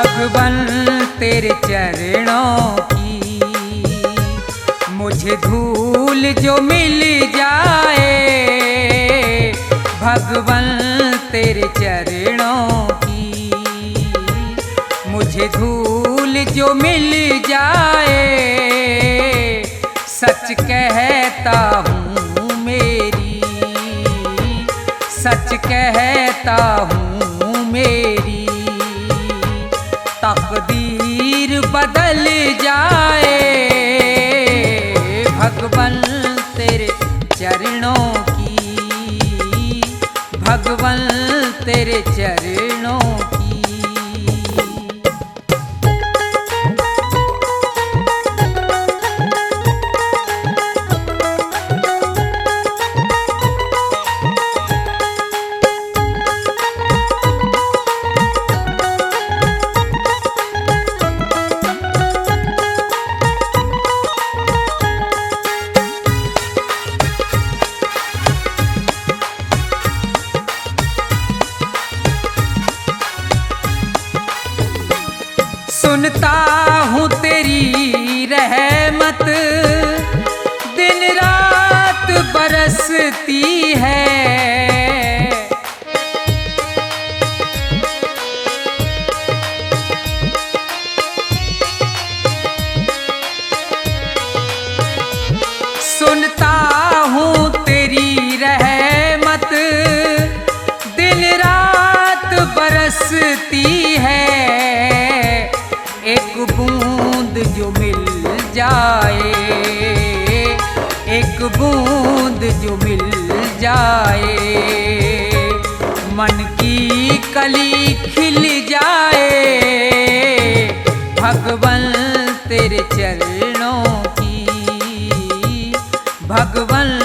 भगवन तेरे चरणों की मुझे धूल जो मिल जाए, भगवन तेरे चरणों की मुझे धूल जो मिल जाए। सच कहता हूँ मेरी, सच कहता हूँ मेरी तकदीर बदल जाए। भगवन तेरे चरणों की, भगवन तेरे चरणों की। सुनता हूँ तेरी रहमत दिन रात बरसती है, सुनता हूँ तेरी रहमत दिन रात बरसती है। एक बूंद जो मिल जाए, एक बूंद जो मिल जाए, मन की कली खिल जाए। भगवन तेरे चरणों की, भगवन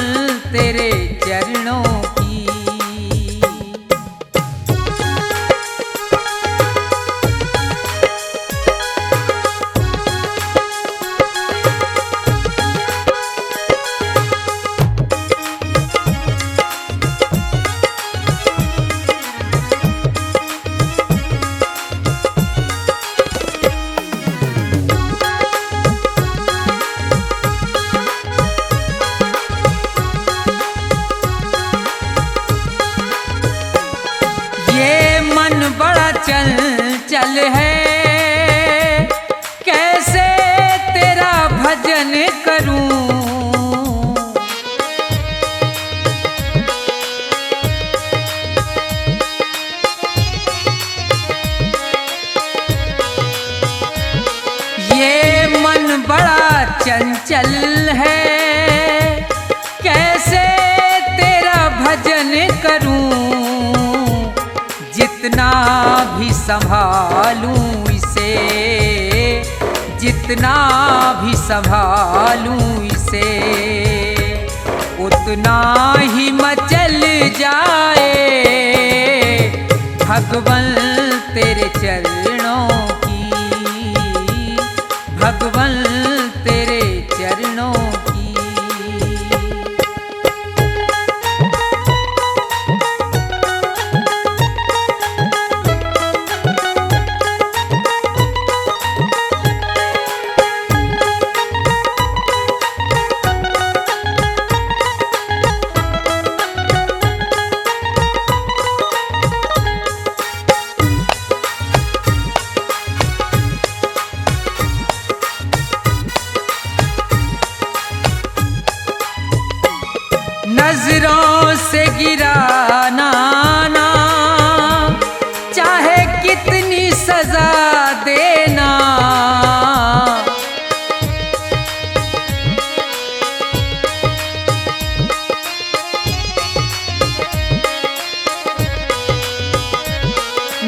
तेरे चरणों की। बड़ा चंचल है, कैसे तेरा भजन करूं। ये मन बड़ा चंचल है, कैसे तेरा भजन करूं। जितना भी संभालूं इसे, जितना भी संभालूं इसे, उतना ही मचल जाए। भगवन तेरे चरणों की, भगवन तेरे चरणों की। नजरों से गिराना ना, चाहे कितनी सजा देना।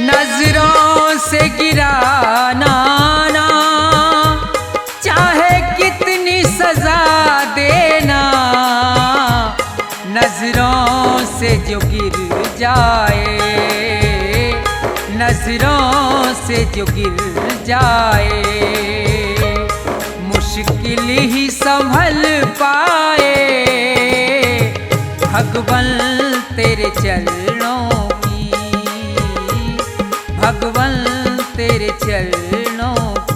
नजरों से गिराना ना, चाहे कितनी सजा देना। नजरों से जो गिर जाए, नजरों से जो गिर जाए, मुश्किल ही संभल पाए। भगवन तेरे चरणों की, भगवन तेरे चरणों की।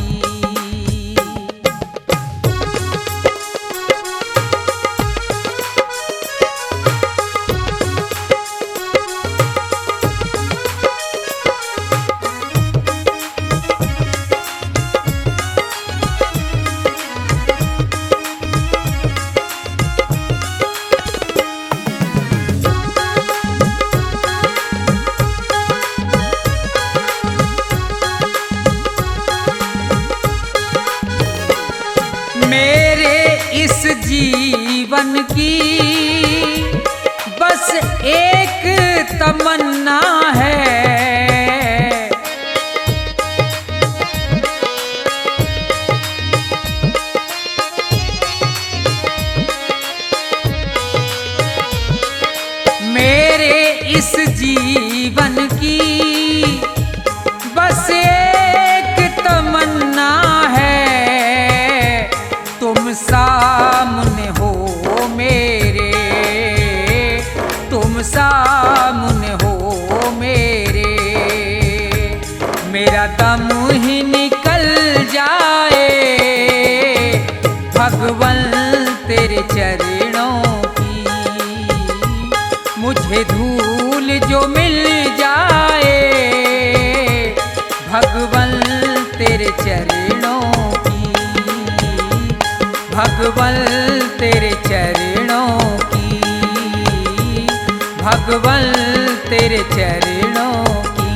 मेरे इस जीवन की बस एक तमन्ना है, मेरे इस जीवन की बस एक तमन्ना है, तुम सामने हो मेरे, तुम सामने हो मेरे, मेरा दम ही निकल जाए भगवन तेरे चरणों की। मुझे धूल जो मिल जाए भगवन तेरे चरणों की, भगवन तेरे चरणों की, भगवन तेरे चरणों की।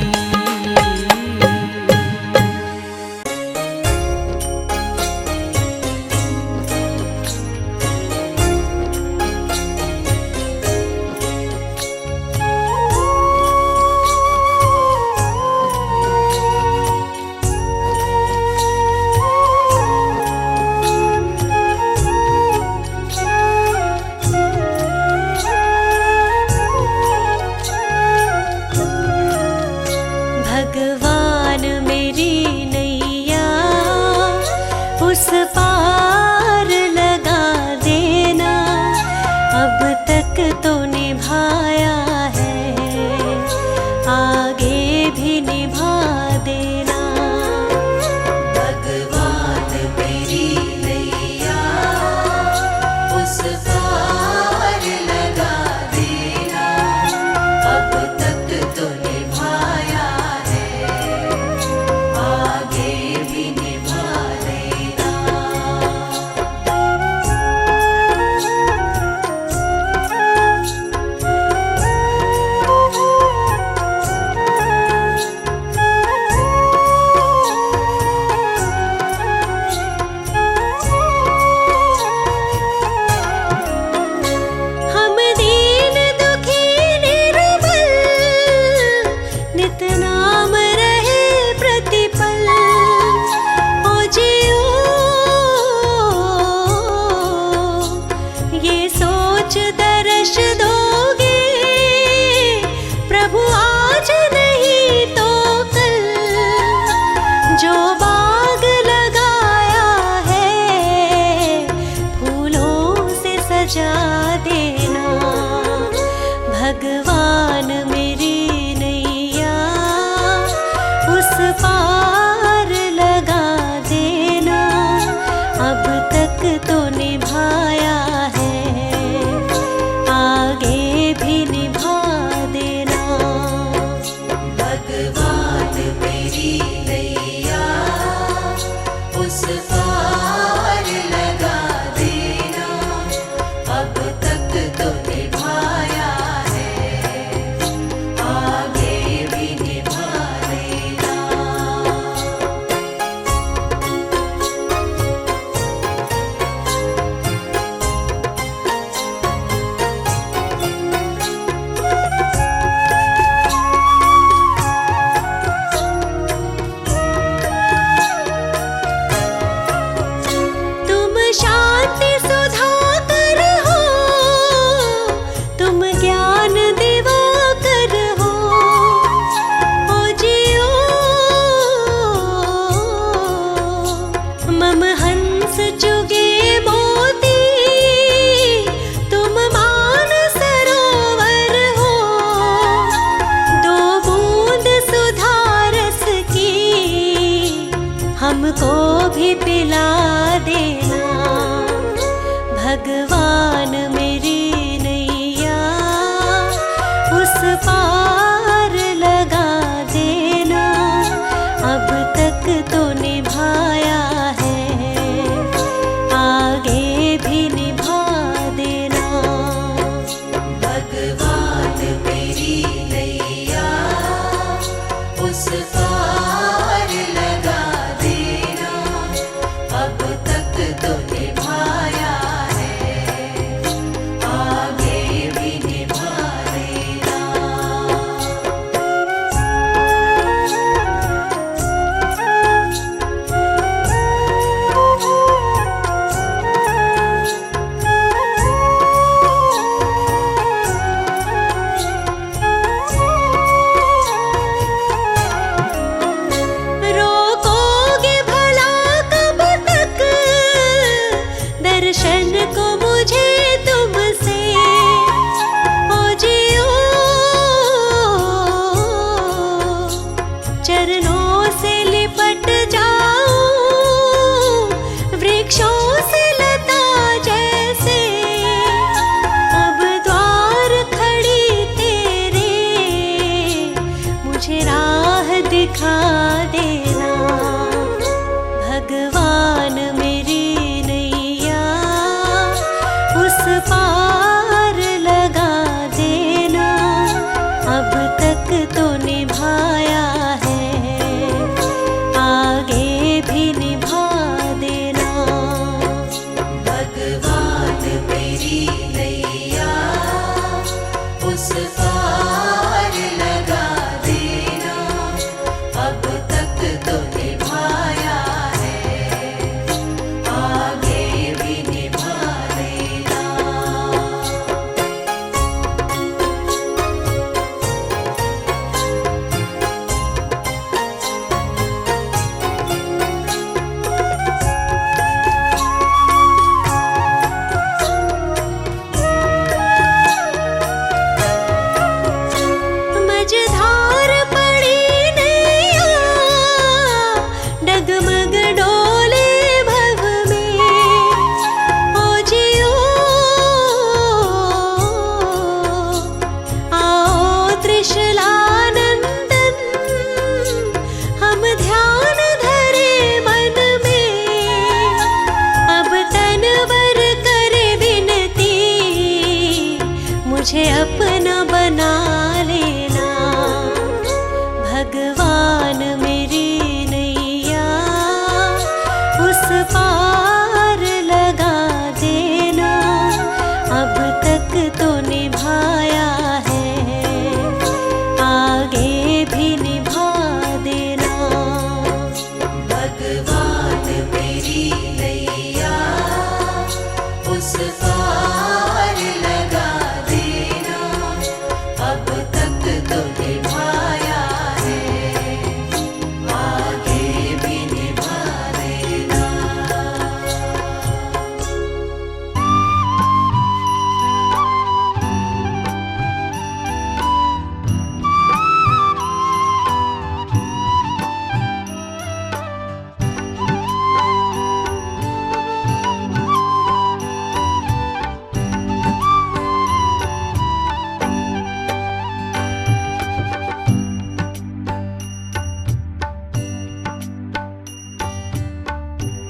हमको भी पिला देना। भगवान मेरी नैया उस पार लगा देना। अब तक तो निभाया है, आगे भी निभा देना। भगवान मेरी नैया उस पार लगा देना। अब तक तो निभाया है, आगे भी निभा देना। रोकोगे भला कब तक दर्शन को मुझे तुमसे? ओ जियो चरणों से लिपट जाऊं, वृक्षों से लता जैसे। अब द्वार खड़ी तेरे, मुझे राह दिखा देना। भगवान मेरी नैया उस पार लगा देना। अब तक तो निभाया है, आगे भी निभा देना। भगवान मेरी नैया उस पार लगा देना। अब तक तो निभाया है, आगे भी निभा देना। मझधार पड़ी नैया डगमग डोले भव में। ओ जियो आओ त्रिशलानंदन, हम ध्यान धरे मन में। अब तनवर करे विनती, मुझे अपना बना लेना। भगवान मेरी नैया उस पार लगा देना। अब तक तो निभाया है, आगे भी निभा देना। भगवान मेरी नैया उस पार लगा देना। अब तक तो निभाया है, आगे भी निभा देना।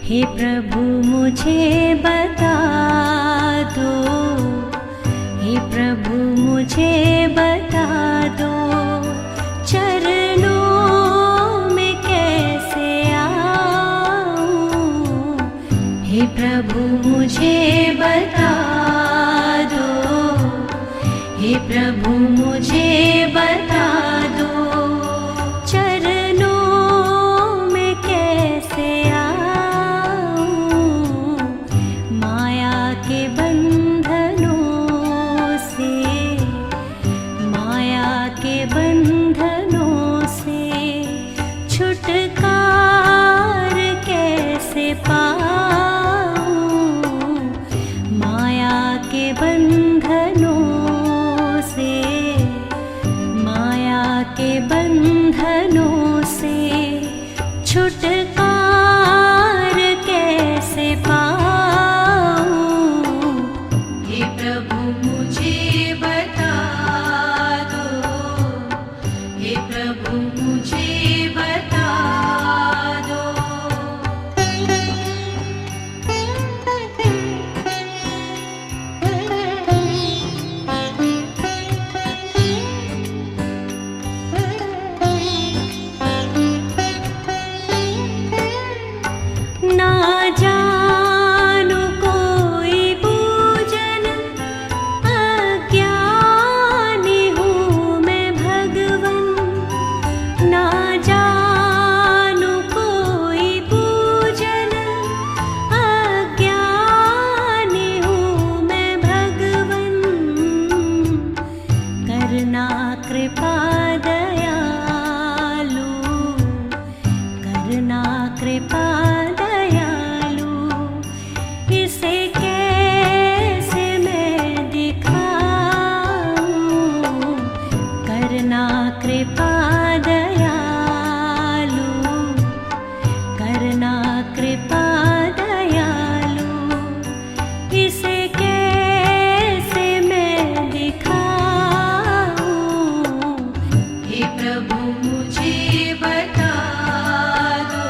हे प्रभु मुझे बता दो, हे प्रभु मुझे बता दो, चरणों में कैसे आऊं। हे प्रभु मुझे बता दो, हे प्रभु मुझे बता दो, चरणों में कैसे आऊं। माया के बंधनों से, माया के बंधनों से छुटकार कैसे पाऊं। माया के बंधनों से, माया कृपा दयालु, इसे कैसे मैं दिखाऊं। करना कृपा दयालु, करना कृपा दयालु, इसे कैसे मैं दिखाऊं। हे प्रभु मुझे बता दो,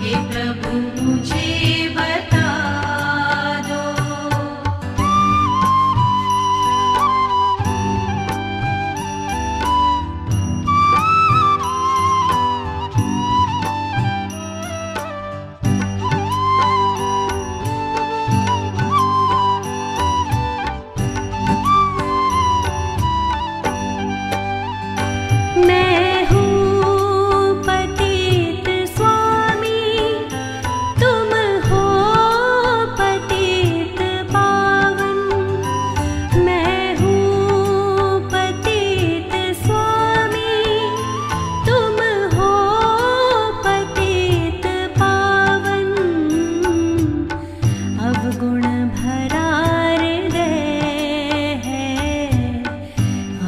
हे प्रभु मुझे बता दो। मैं हूँ पतित स्वामी, तुम हो पतित पावन। मैं हूँ पतित स्वामी, तुम हो पतित पावन। अवगुण भरा हृदय है,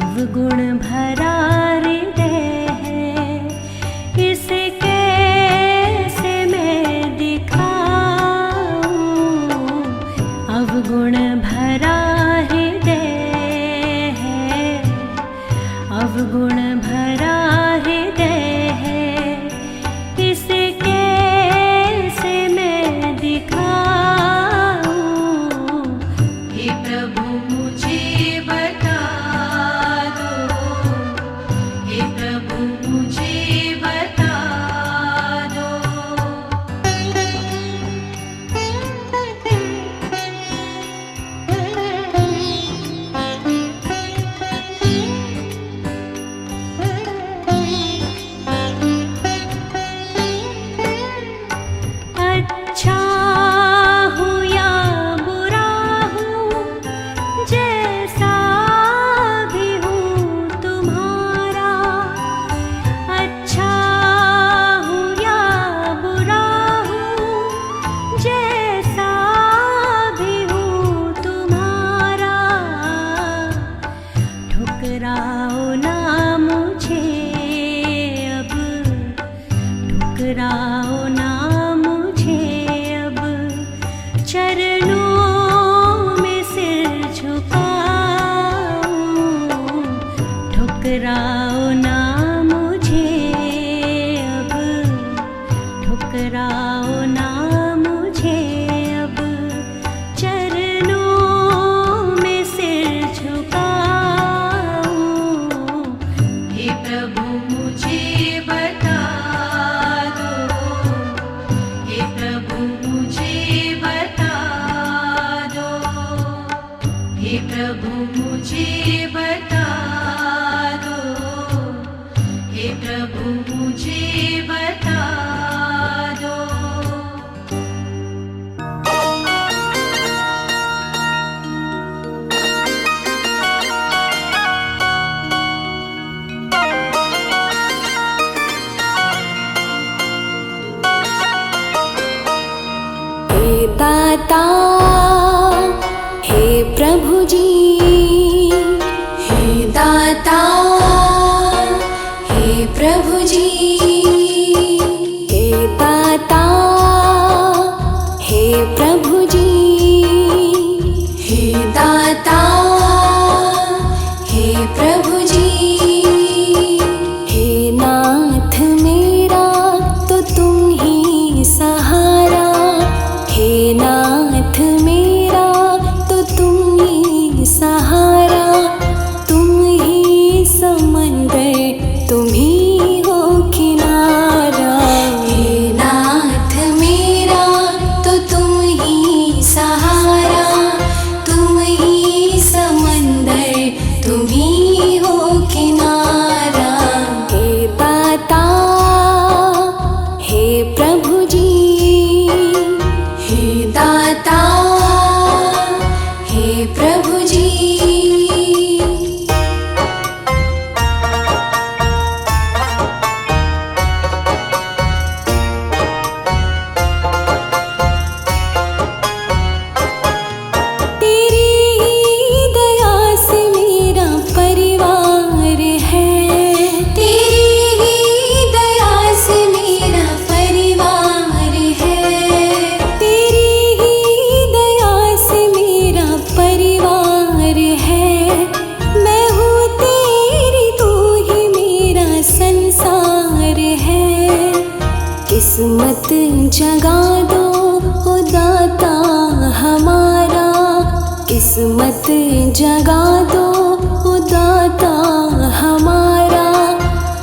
अवगुण भरा हृदय है, इसे कैसे मैं दिखाऊं। अवगुण भरा हृदय है, अवगुण भरा हृदय है, इसे कैसे मैं दिखाऊं। हे प्रभु मुझे बता दो, हे प्रभु मुझे बता दो। अच्छा हूँ या बुरा हूँ, जैसा भी हूँ तुम्हारा। अच्छा हूँ या बुरा हूँ, जैसा भी हूँ तुम्हारा। ठुकराओ ना मुझे अब, ठुकराओ ना मुझे अब, चरणों में सिर झुकाऊं। ठुकराओ ना मुझे अब, ठुकराओ ना मुझे अब, चरणों में सिर झुकाऊं। हे प्रभु मुझे बता दो, हे प्रभु मुझे बता दो, हे प्रभु मुझे बता दो, हे प्रभु मुझे बता दो। हे दाता, हे प्रभु जी, हे दाता, हे प्रभु जी, हे दाता, हे प्रभु जी, हे दाता, हे प्रभु जी। हे नाथ मेरा तो तुम ही सहारा, हे नाथ किस्मत जगा दो ओ दाता हमारा, किस्मत जगा दो ओ दाता हमारा।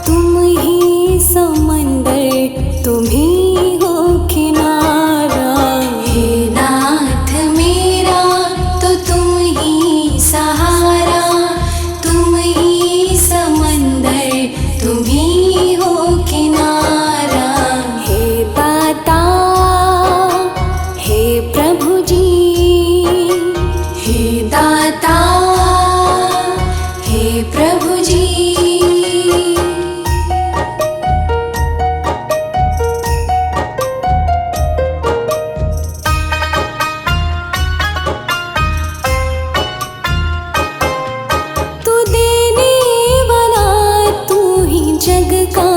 तुम ही समंदर तुम ही हो किनारा, हे नाथ मेरा तो तुम ही सहारा, तुम ही समंदर तुम ही हो किनारा। हे दाता हे प्रभु जी, हे दाता हे प्रभु जी। तू देने वाला तू ही जग का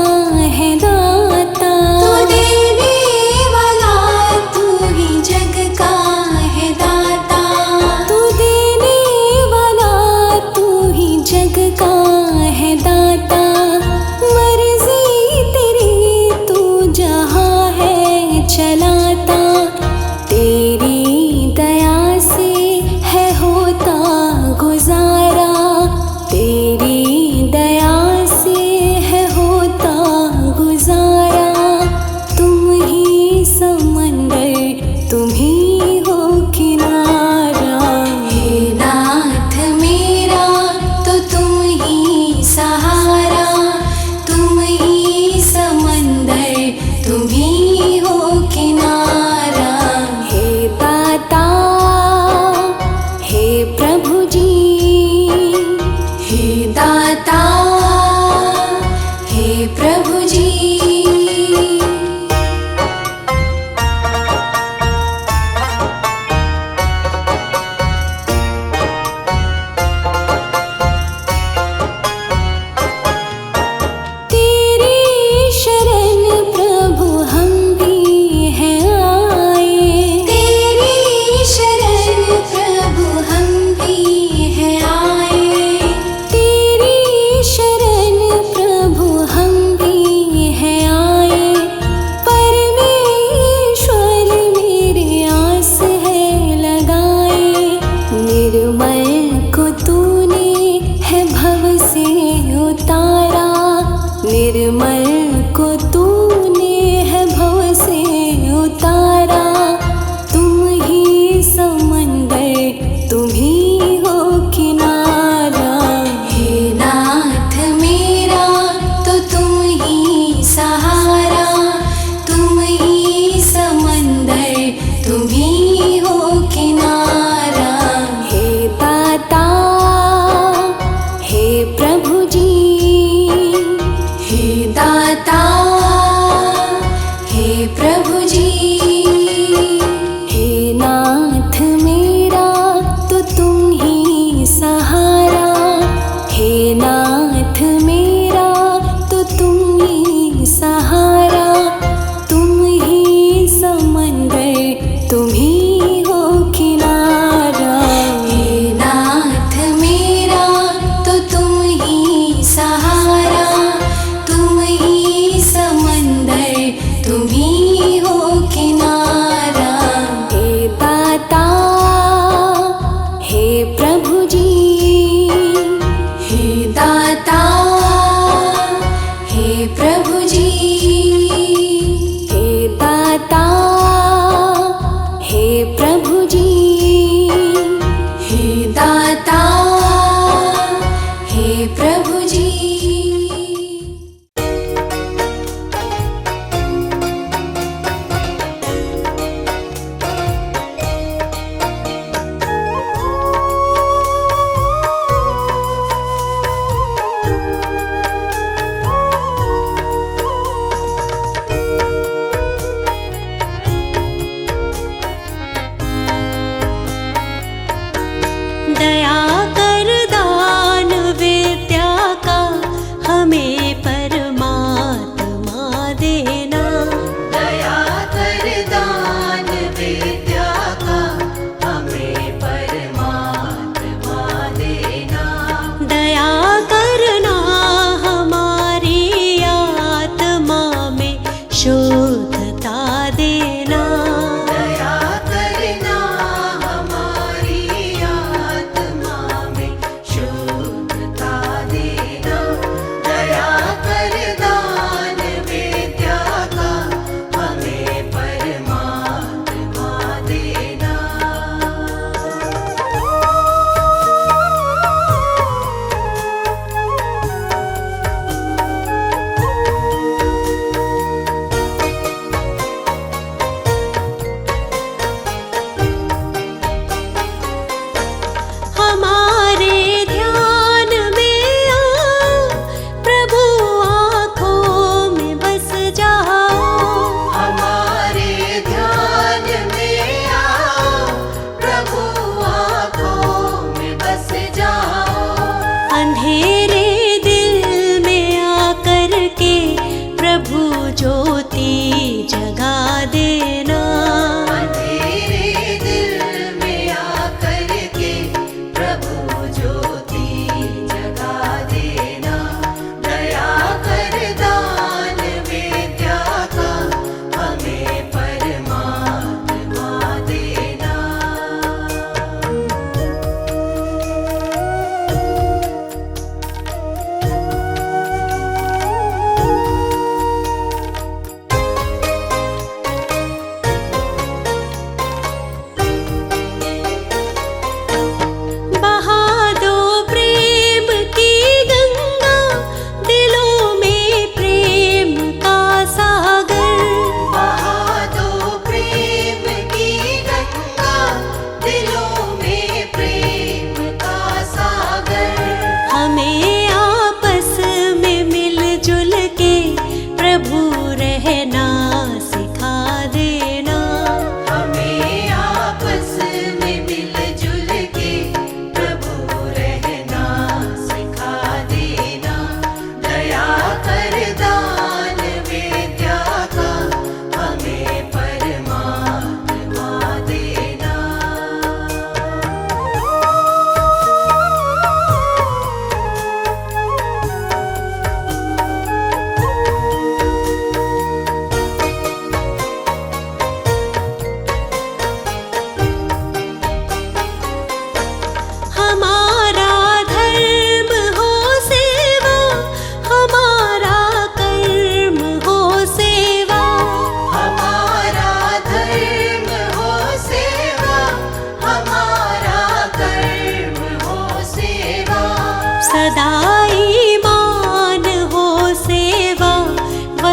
है दाता, तू देने वाला तू ही जग का है दाता, तू देने वाला तू ही जग का है दाता। मर्जी तेरी तू जहाँ है चलाता, तेरी दया से है होता गुजारा, तेरी दया से है होता गुजारा। तुम ही समंदर तुम ही हो किनारा, हे नाथ मेरा तो तुम ही सहारा, तुम ही समंदर तुम ही हो किनारा।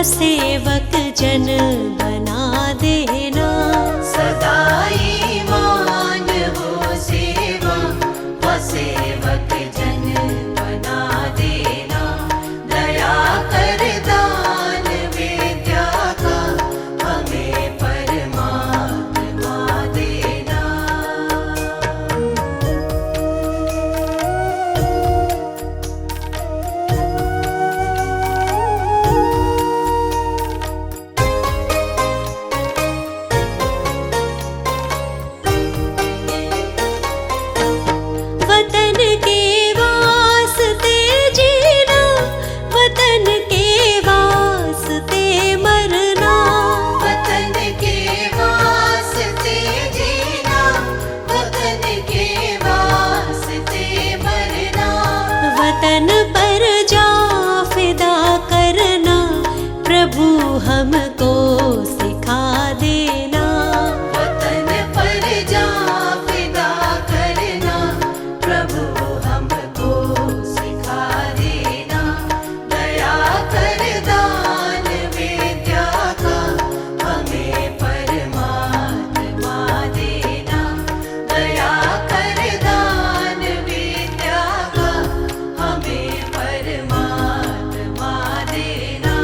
सेवक जन बना देना। सदाई मान हो सेवा व सेवक जन बना देना। दया कर दान विद्या का हमें परमात्मा देना। वतन के वास्ते जीना, वतन के वास्ते मरना। वतन के वास्ते जीना, वतन के वास्ते मरना। वतन पर जा फिदा करना, प्रभु हमको सिखा देना। वतन पर जा फिदा करना, प्रभु हमको सिखा देना। दया कर दान विद्या का हमें परमात्मा देना। दया कर दान विद्या का हमें परमात्मा देना।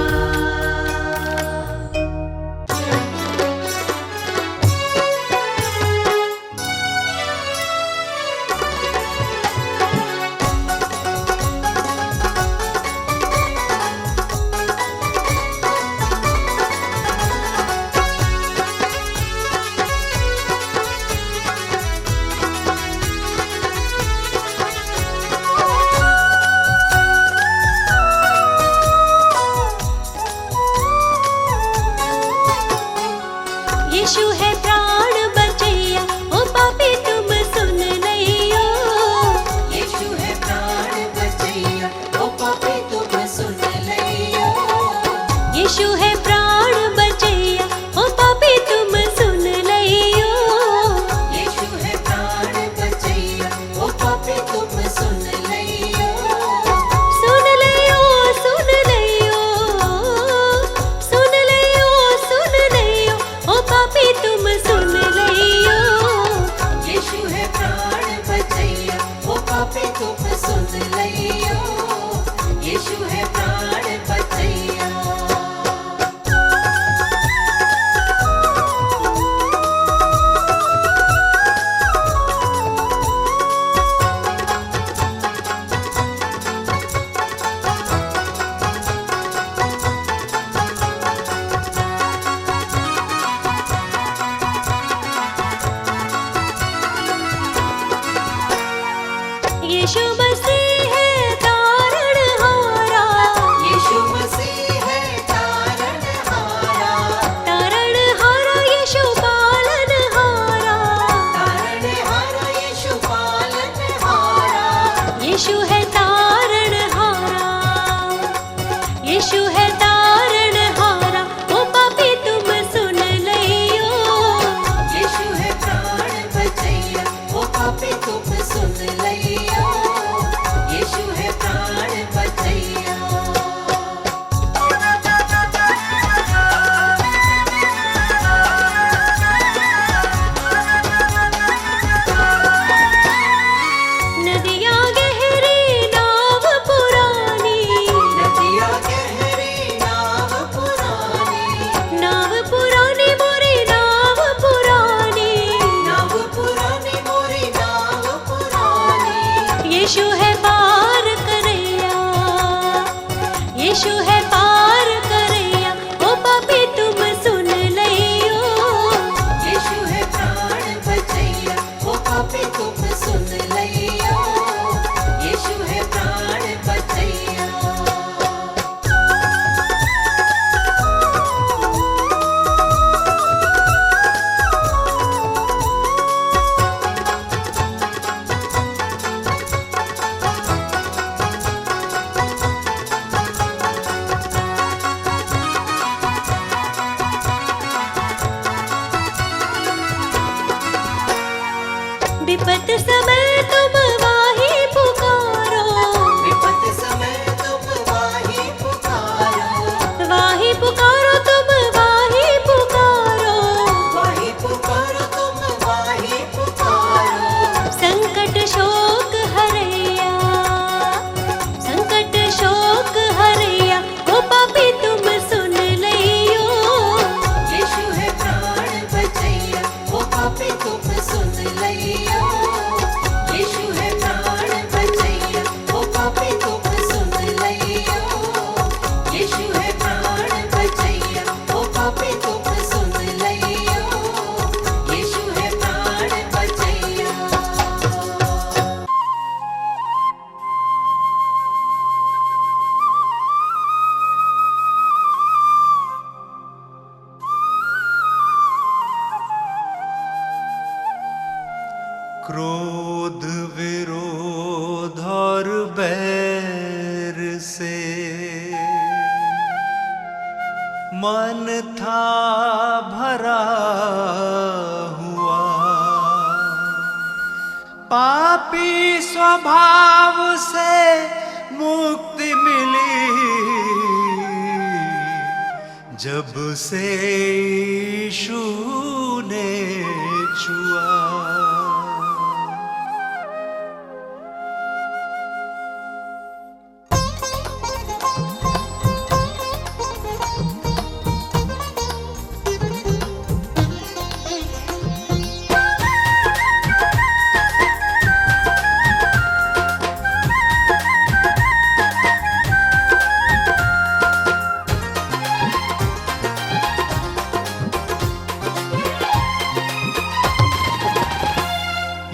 यीशु है प्राण बचैया, ओ पापी तुम सुन लियो। यीशु है प्राण बचैया, ओ पापी तुम सुन लियो। यीशु है प्राण बचैया, ओ पापी तुम सुन लियो। यीशु है प्राण बचैया, ओ पापी तुम सुन लियो। सुन लियो, सुन लियो, सुन लियो, सुन लियो, ओ पापी तुम सुन लियो। यीशु है प्राण बचैया, ओ पापी तुम सुन लियो। यीशु है प्राण बचैया। यीशु मसीह है तारणहारा, यीशु मसीह है तारणहारा। तारणहारा यीशु पालनहारा। तारणहारा यीशु पालनहारा। यीशु है तारणहारा, यीशु है तारणहारा, ओ पापी तुम सुन लियो। यीशु है प्राण बचैया, ओ पापी तुम सुन लियो। क्रोध विरोध और बैर से मन था भरा हुआ, पापी स्वभाव से मुक्ति मिली जब से यीशु ने छुआ।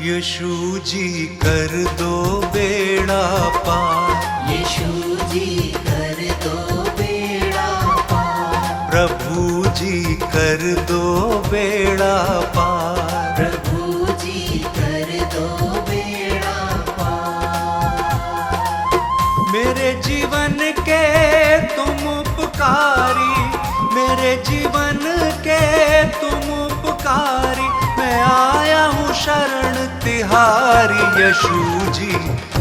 यीशु जी कर दो बेड़ा पार, यीशु जी कर दो बेड़ा पार, प्रभु जी कर दो बेड़ा पार, प्रभु जी कर दो बेड़ा पार। मेरे जीवन के तुम उपकारी, मेरे जीवन के तुम उपकारी, मैं आया हूँ शरण तिहारी। यीशु जी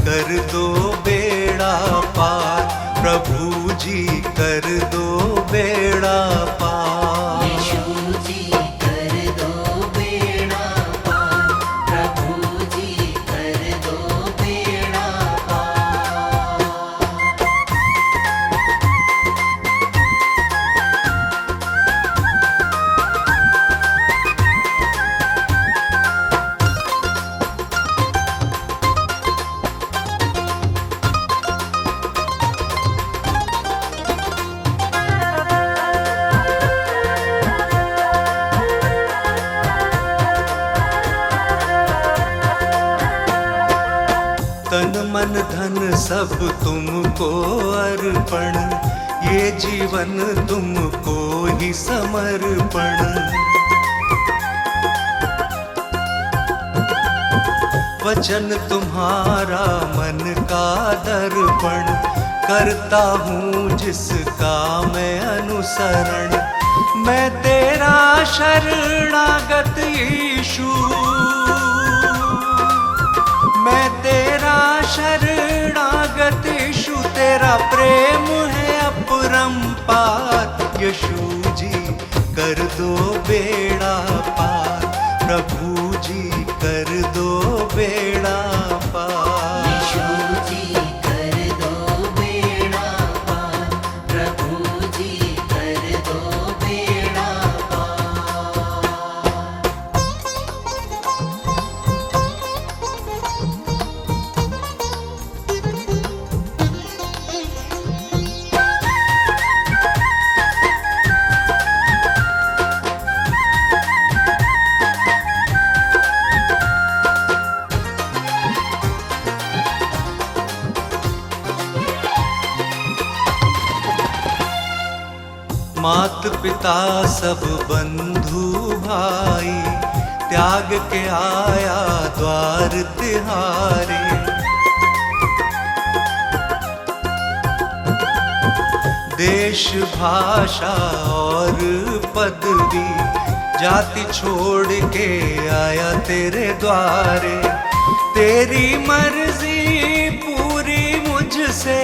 कर दो बेड़ा पार, प्रभु जी कर दो बेड़ा पार। यीशु जी कर दो बेड़ा पार, प्रभु जी कर दो बेड़ा पार। तन मन धन सब तुमको अर्पण, ये जीवन तुमको ही समर्पण। वचन तुम्हारा मन का दर्पण, करता हूँ जिसका मैं अनुसरण। मैं तेरा शरणागत यीशु, मैं तेरा शरणागत यीशु, तेरा प्रेम है अपरंपार। यीशु जी कर दो बेड़ा पार, प्रभु जी कर दो बेड़ा पार। यीशु जी कर दो बेड़ा पार, प्रभु जी कर दो बेड़ा पार। मात पिता सब बंधु भाई, त्याग के आया द्वार तिहारे। देश भाषा और पदवी, जाति छोड़ के आया तेरे द्वारे। तेरी मर्जी पूरी मुझसे,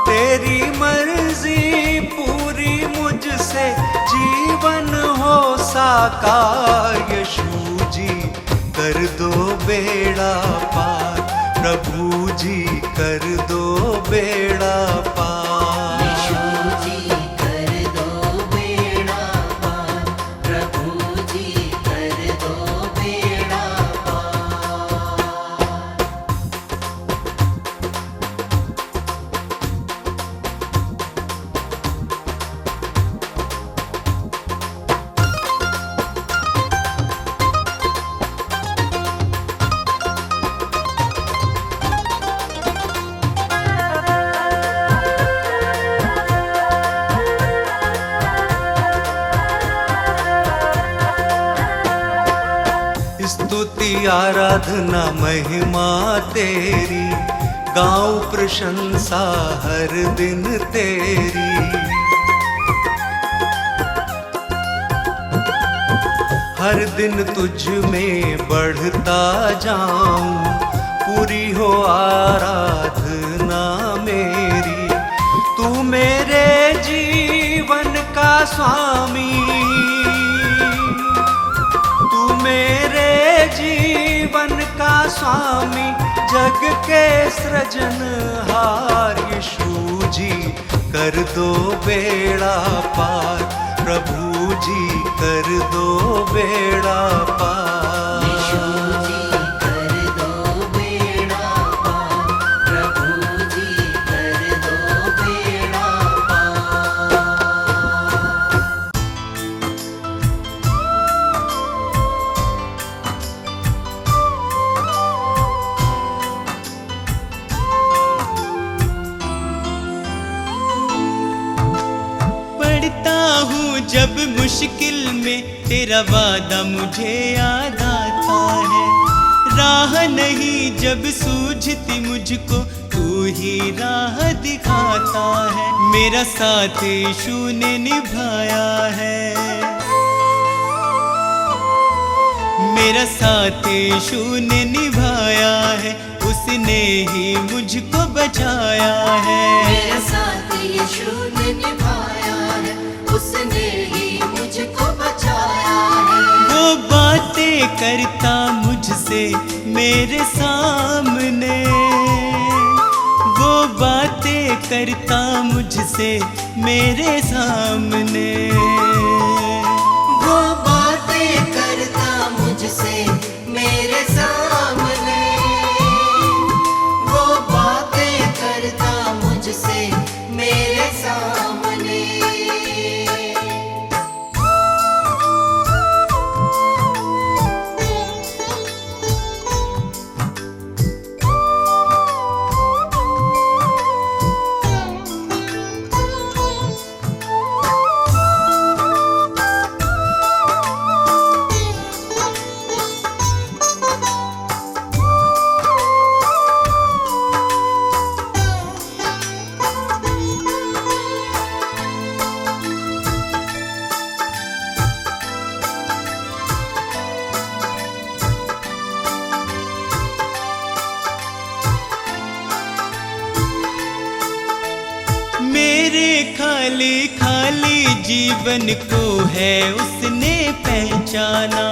तेरी मर्जी पूरी मुझसे, जीवन हो साकार। यीशु जी कर दो बेड़ा पार, प्रभु जी कर दो बेड़ा पार। यीशु जी कर दो बेड़ा पार, प्रभु जी कर दो बेड़ा पार। स्तुति आराधना महिमा तेरी, गाऊं प्रशंसा हर दिन तेरी। हर दिन तुझ में बढ़ता जाऊं, पूरी हो आराधना मेरी। तू मेरे जीवन का स्वामी, तू मेरे जीवन का स्वामी, जग के सृजनहार। यीशु जी कर दो बेड़ा पार, प्रभु जी कर दो बेड़ा पार। यीशु जी कर दो बेड़ा पार, प्रभु जी कर दो बेड़ा पार। पढ़ता हूँ जब मुश्किल में तेरा वादा मुझे याद आता है। राह नहीं जब सूझती मुझको, तू ही राह दिखाता है। मेरा साथ यीशु ने निभाया है, मेरा साथ यीशु ने निभाया है। उसने ही मुझको बचाया है। मेरा साथ यीशु ने निभाया है, उसने ही मुझको बचाया है। वो बातें करता मुझसे मेरे सामने, वो बातें करता मुझसे मेरे सामने। वो बातें करता मुझसे मेरे सामने, वो बातें करता मुझसे मेरे सामने। मेरे खाली खाली जीवन को है उसने पहचाना।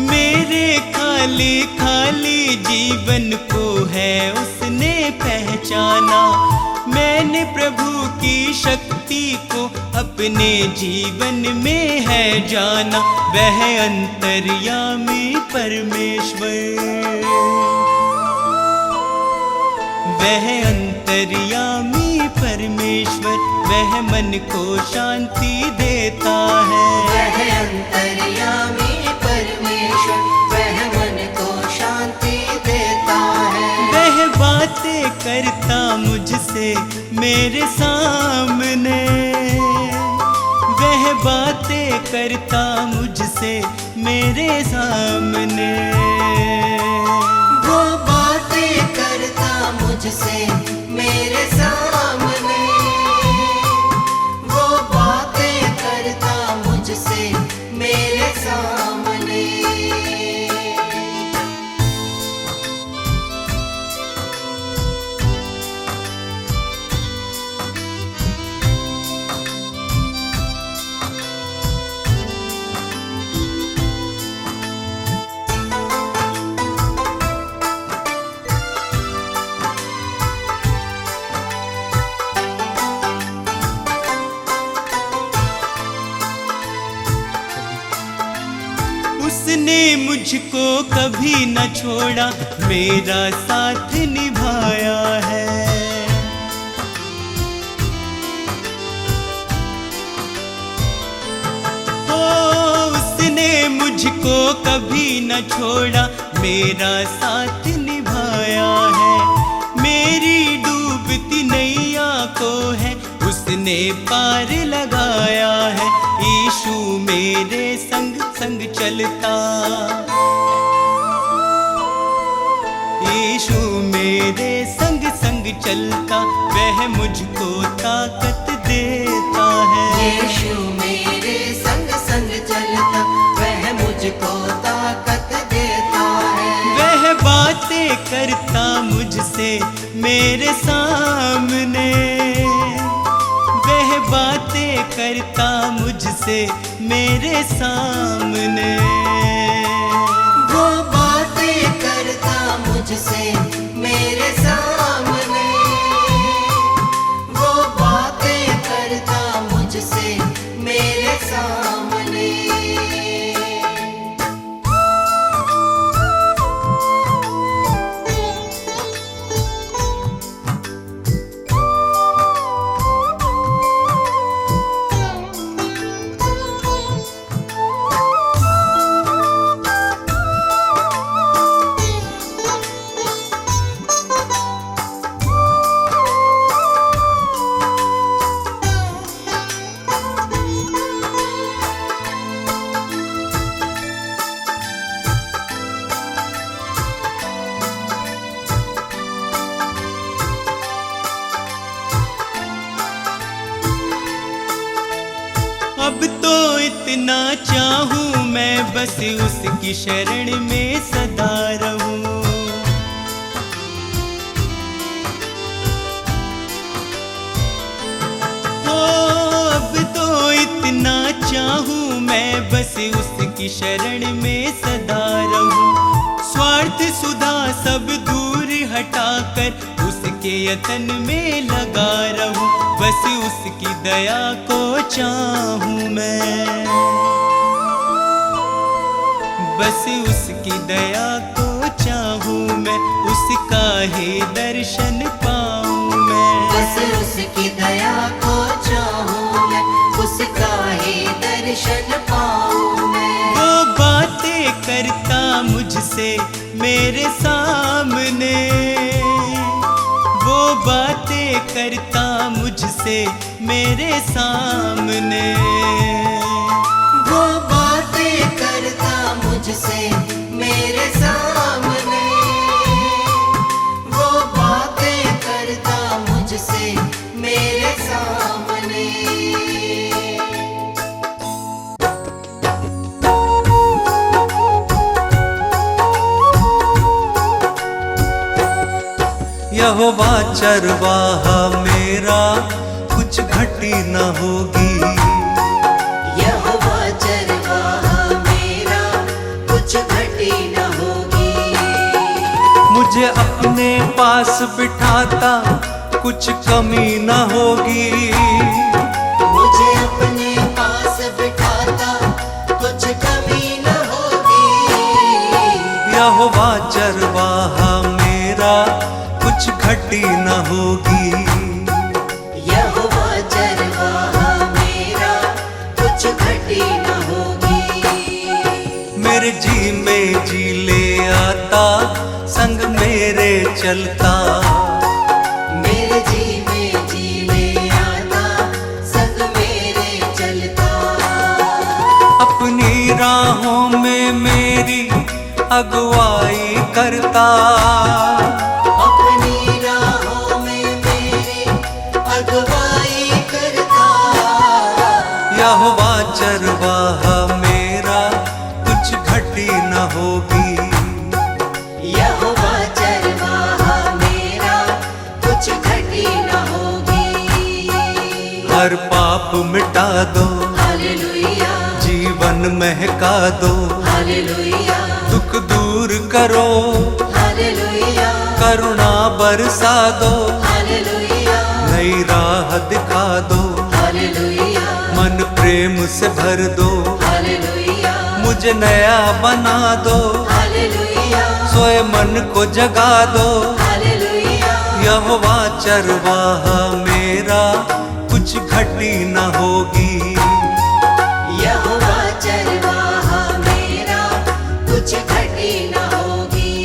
मेरे खाली खाली जीवन को है उसने पहचाना। मैंने प्रभु की शक्ति को अपने जीवन में है जाना। वह अंतर्यामी परमेश्वर, वह अंतर्यामी परमेश्वर, वह मन को शांति देता है। वह अंतर्यामी परमेश्वर, वह मन को शांति देता है। वह बातें करता मुझसे मेरे सामने, वह बातें करता मुझसे मेरे सामने। वो बातें करता मुझसे मेरे सामने, वो बातें करता मुझसे मेरे सामने। उसने मुझको कभी न छोड़ा, मेरा साथ निभाया है। ओ उसने मुझको कभी न छोड़ा, मेरा साथ निभाया है। मेरी डूबती नैया को है उसने उसने पार लगाया है। यीशु मेरे संग संग चलता, यीशु मेरे संग संग चलता, वह मुझको ताकत देता है। यीशु मेरे संग संग चलता, वह मुझको ताकत देता है। वह बातें करता मुझसे मेरे सामने, वह बातें करता मुझसे मेरे सामने। वो बातें करता मुझसे मेरे सामने, वो बातें करता मुझसे मेरे सामने। अब तो इतना चाहूं मैं, बस उसकी शरण में सदा रहूं। ओ अब तो इतना चाहूं मैं, बस उसकी शरण में सदा रहूं। स्वार्थ सुधा सब दूर हटाकर उसके यतन में लगा रहूं। बस उसकी दया को चाहूं मैं, बस उसकी दया को चाहूं मैं, उसका ही दर्शन पाऊं मैं। बस उसकी दया को चाहूं मैं, उसका ही दर्शन पाऊं मैं। वो बातें करता मुझसे मेरे सामने, वो बातें करता मुझसे मेरे सामने। वो बातें करता मुझसे मेरे सामने, वो बातें करता मुझसे मेरे सामने। यहोवा चरवाहा मेरा, कुछ घटी न होगी। यहोवा चरवाहा मेरा, कुछ घटी न होगी। मुझे अपने पास बिठाता, कुछ कमी न होगी। मुझे अपने पास बिठाता, कुछ कमी न होगी। यहोवा चरवाहा मेरा, कुछ घटी न होगी। यहोवा चरवाहा मेरा, कुछ घटी न होगी। मेरे जी में जी ले आता, संग मेरे चलता। मेरे जी में जी ले आता, संग मेरे चलता। अपनी राहों में मेरी अगुवाई करता। अपनी राहों में मेरी अगुवाई करता। यहोवा चरवाहा मेरा, कुछ घटी न होगी। यहोवा चरवाहा मेरा, कुछ घटी न होगी। हर पाप मिटा दो, हालेलुया, जीवन महका दो। हालेलुया, दुख दूर करो, हालेलुया, करुणा बरसा दो। हालेलुया, नई राह दिखा दो, हालेलुया, मन प्रेम से भर दो। हालेलुया, मुझे नया बना दो, हालेलुया, सोए मन को जगा दो। हालेलुया। यहोवा चरवाहा मेरा, कुछ घटी न होगी। यहोवा चरवाहा मेरा, कुछ घटी न होगी।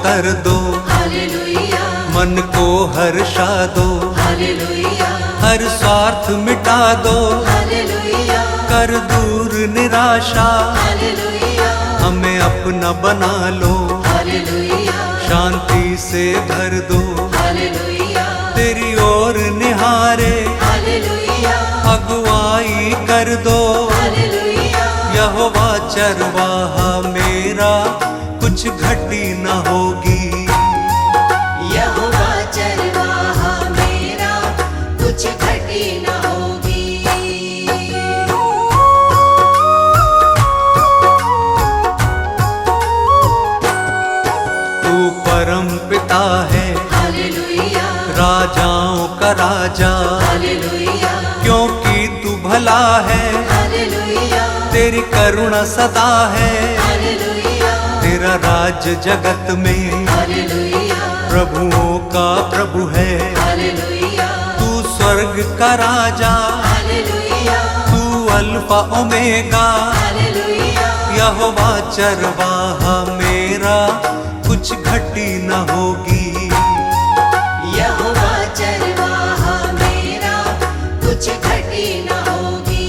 कर दो, हालेलुया मन को हर्षा दो, हालेलुया हर स्वार्थ मिटा दो, हालेलुया कर दूर निराशा, हालेलुया हमें अपना बना लो, हालेलुया शांति से भर दो, हालेलुया तेरी ओर निहारे हालेलुया अगुवाई कर दो, हालेलुया यहोवा चरवाहा मेरा कुछ घटी न होगी, यहोवा चरवाहा मेरा कुछ घटी न होगी। तू परम पिता है, हालेलुया राजाओं का राजा, हालेलुया क्योंकि तू भला है, हालेलुया तेरी करुणा सदा है, हालेलुया तेरा राज जगत में हालेलुया प्रभुओं का प्रभु है, हालेलुया तू स्वर्ग का राजा, हालेलुया तू अल्फा ओमेगा, हालेलुया यहोवा चरवाहा मेरा कुछ घटी न होगी, यहोवा चरवाहा मेरा कुछ घटी न होगी।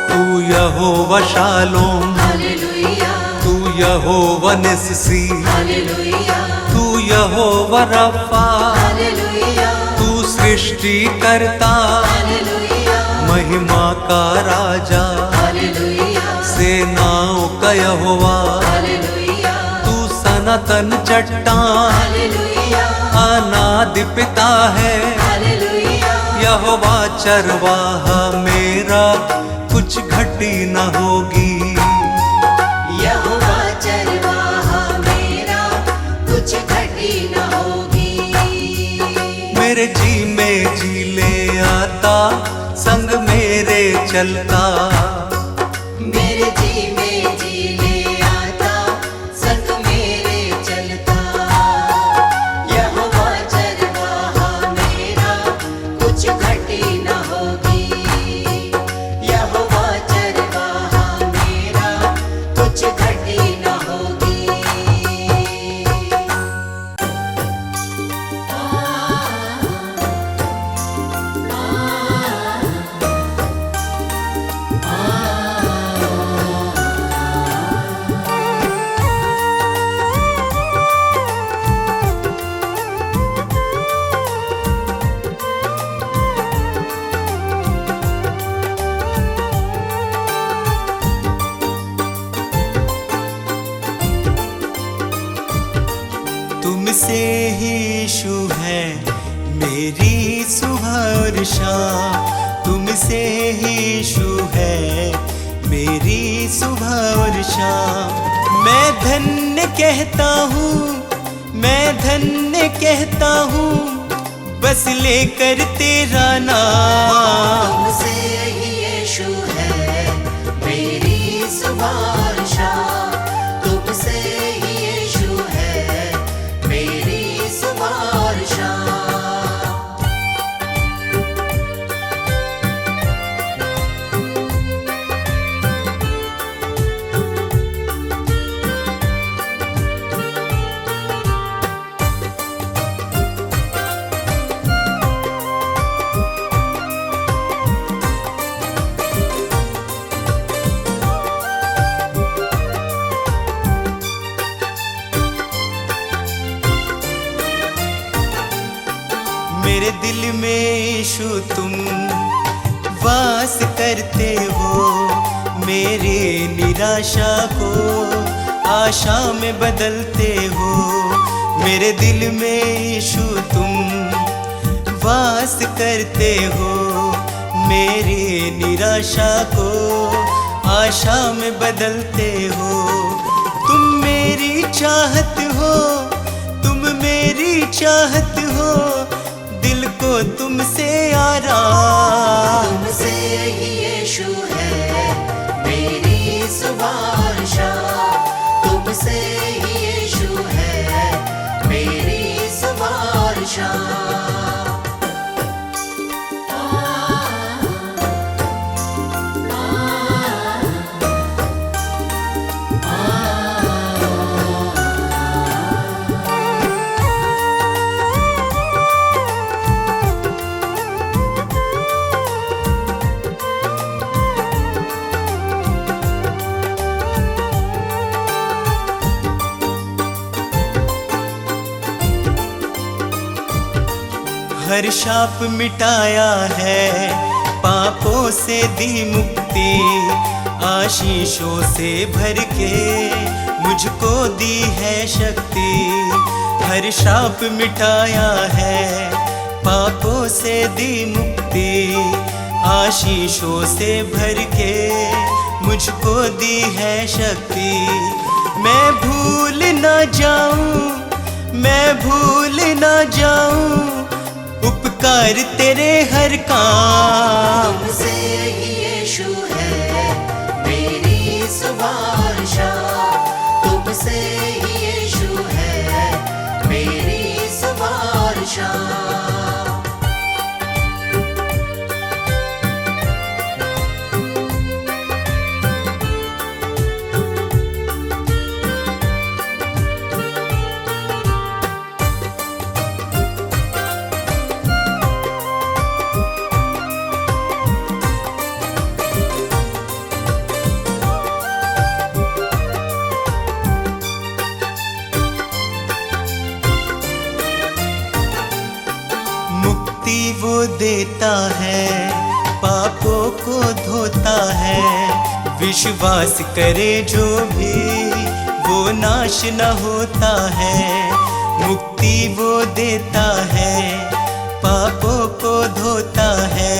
तू यहोवा शालोम, हालेलुया तू यहोवा निस्सी, हालेलुया तू यहोवा रफा, हालेलुया तू सृष्टि करता, हालेलुया महिमा का राजा, हालेलुया सेनाओं का यहोवा, हालेलुया तू सनातन चट्टान, हालेलुया अनादि पिता है, हालेलुया यहोवा चरवाहा मेरा कुछ घटी न होगी, यहोवा चरवाहा मेरा कुछ घटी न होगी। मेरे जी में जी ले आता, संग मेरे चलता, मेरे जी में जी ले आता, संग मेरे चलता, यहोवा चरवाहा मेरा कुछ घटी न होगी, यहोवा चरवाहा मेरा कुछ घटी न होगी। तुमसे ही यीशु है मेरी सुबह और शाम, तुमसे ही यीशु है मेरी सुबह और शाम। मैं धन्य कहता हूँ, मैं धन्य कहता हूँ, बस लेकर तेरा नाम। तुमसे ही यीशु है मेरी सुबह और शाम, तुमसे ही यीशु है मेरी सुबह और शाम। मेरे दिल में यीशु तुम वास करते हो, मेरे निराशा को आशा में बदलते हो। मेरे दिल में यीशु तुम वास करते हो, मेरी निराशा को आशा में बदलते हो। तुम मेरी चाहत हो, तुम मेरी चाहत हो, दिल को तुमसे आराम। तुमसे ही यीशु है मेरी सुबह और शाम, तुमसे ही यीशु है मेरी सुबह और शाम। हर शाप मिटाया है, पापों से दी मुक्ति, आशीषों से भर के मुझको दी है शक्ति। हर शाप मिटाया है, पापों से दी मुक्ति, आशीषों से भर के मुझको दी है शक्ति। मैं भूल न जाऊं, मैं भूल न जाऊं उपकार तेरे हर काम। तुमसे ही यीशु है मेरी सुबह और शाम, तुमसे ही यीशु है मेरी सुबह और शाम। वो देता है, पापों को धोता है, विश्वास करे जो भी वो नाश न होता है। मुक्ति वो देता है, पापों को धोता है,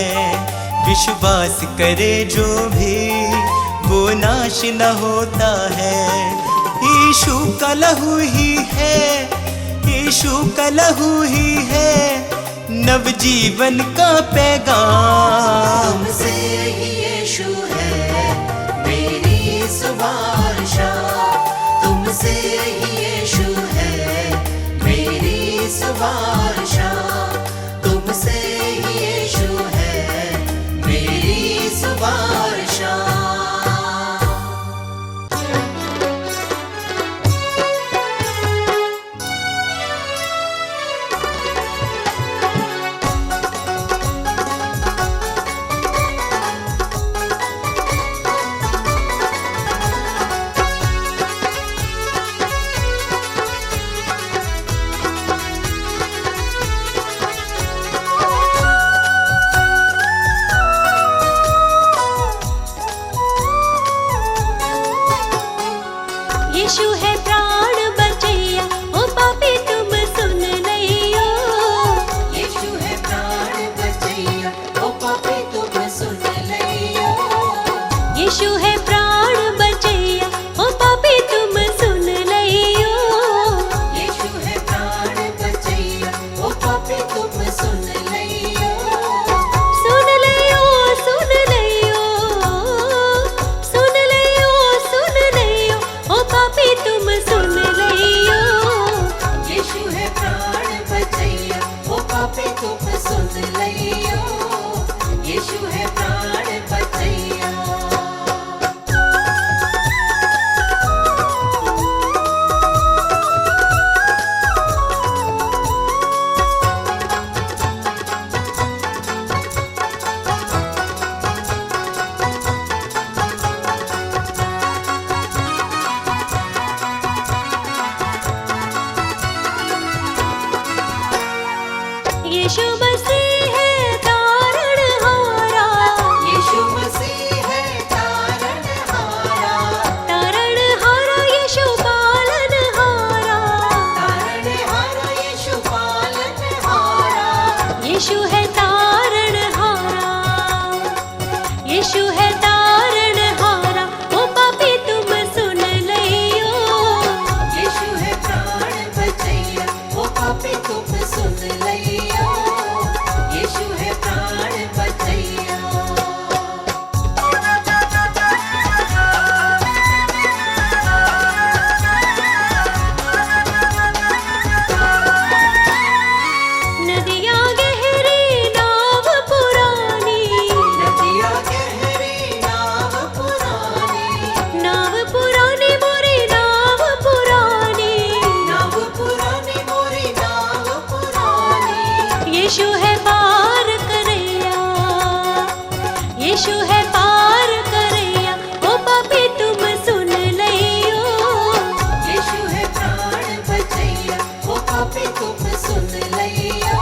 विश्वास करे जो भी वो नाश न होता है। यीशु का लहू ही है, यीशु का लहू ही है नवजीवन का पैगाम। तुमसे ही यीशु है मेरी सुबह और शाम, तुमसे ही यीशु है मेरी सुबह और शाम, तुमसे ही यीशु है मेरी सुबह और शाम। यीशु है प्राण बचैया, ओ पापी तुम सुन लियो। यीशु है प्राण बचैया, ओ पापी तुम सुन लियो। यीशु है प्राण बचैया, ओ पापी तुम सुन लियो। यीशु है प्राण बचैया, ओ पापी तुम सुन लियो। सुन लियो, सुन लियो, सुन लियो, सुन लियो, ओ पापी तुम सुन लियो। यीशु है प्राण बचैया, ओ पापी तुम सुन लियो। यीशु है प्राण बचैया। यीशु मसीह है तारणहारा, यीशु मसीह है तारणहारा, तारणहारा यीशु पालनहारा। तारणहारा यीशु पालनहारा। यीशु है तारणहारा, यीशु है तारणहारा, ओ पापी तुम सुन लियो। यीशु है प्राण बचैया, ओ पापी तुम सुन लियो। यीशु है प्राण बचैया। नदियाँ गहरी नाव पुरानी, नदियाँ गहरी नाव पुरानी, नाव पुरानी मोरी नाव पुरानी। नाव पुरानी मोरी नाव पुरानी। यीशु है पार करैया, यीशु है पार करैया, ओ पापी तुम सुन लियो। यीशु है प्राण बचैया, ओ पापी तुम सुन लियो।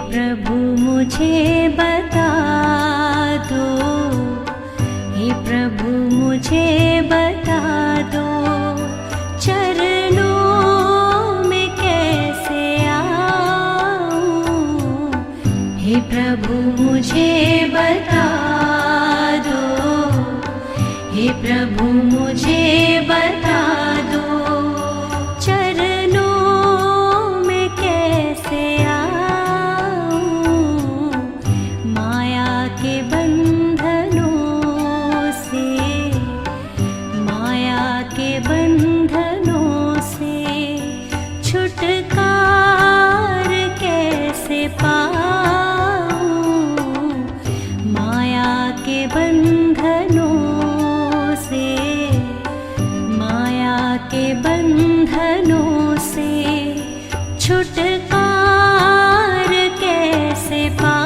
प्रभु मुझे बता दो, हे प्रभु मुझे बता दो, चरणों में कैसे आऊं। हे प्रभु मुझे बता दो, हे प्रभु मुझे बता दो, चरणों में कैसे आऊं। माया के बंधनों से, माया के बंधनों से छुटकार कैसे पाऊं। माया के बंधनों से, माया के बंधनों से छुटकार कैसे पाऊं।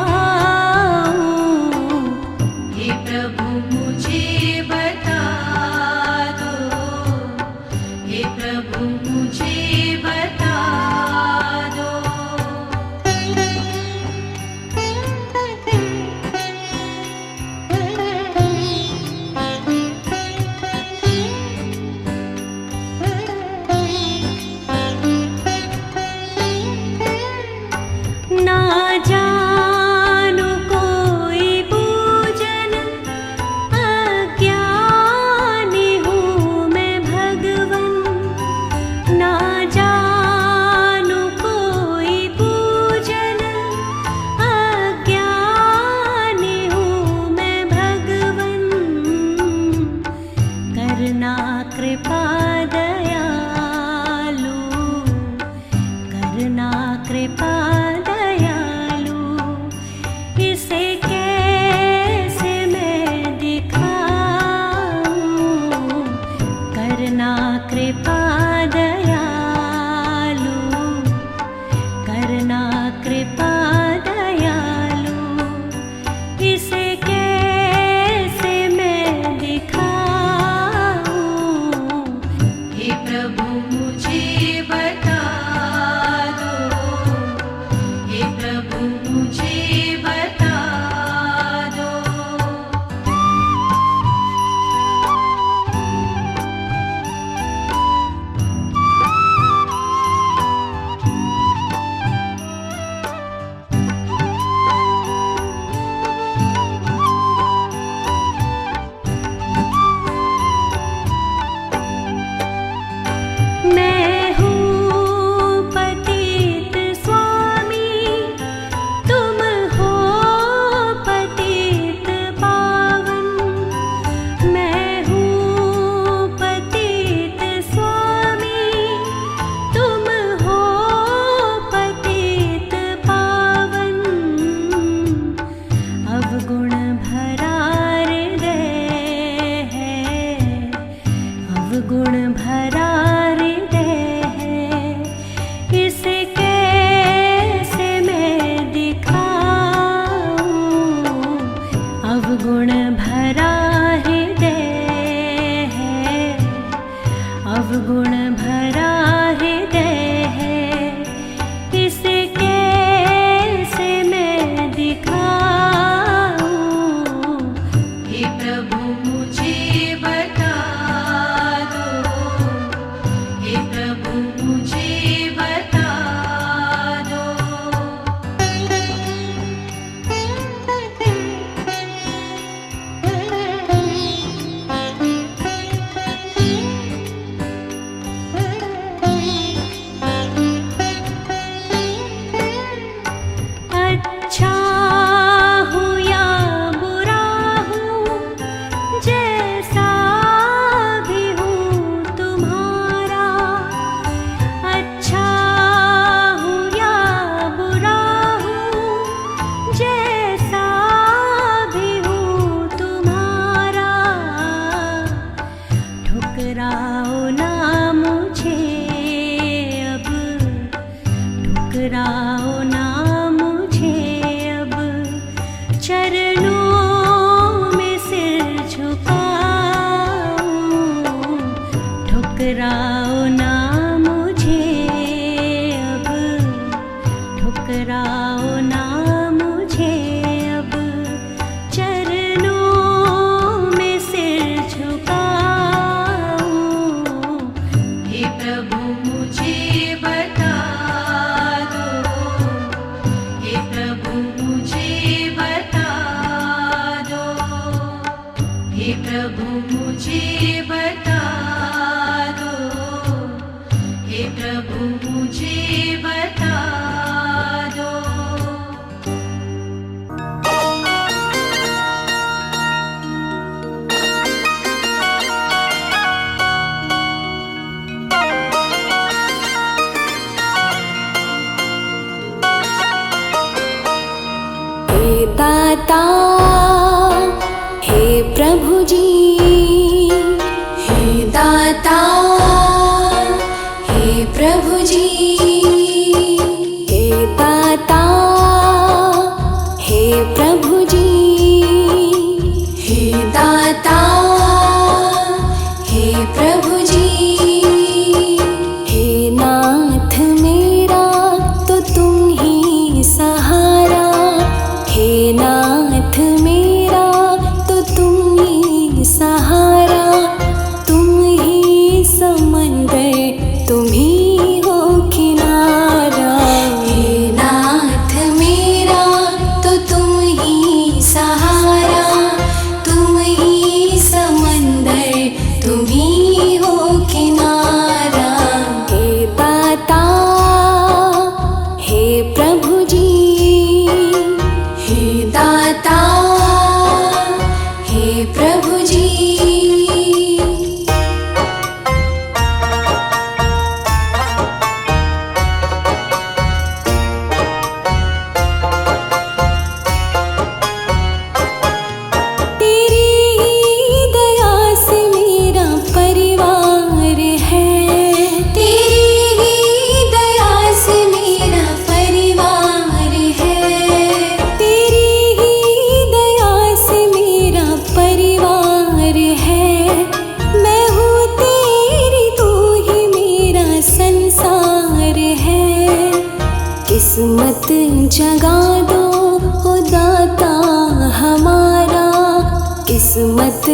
किस्मत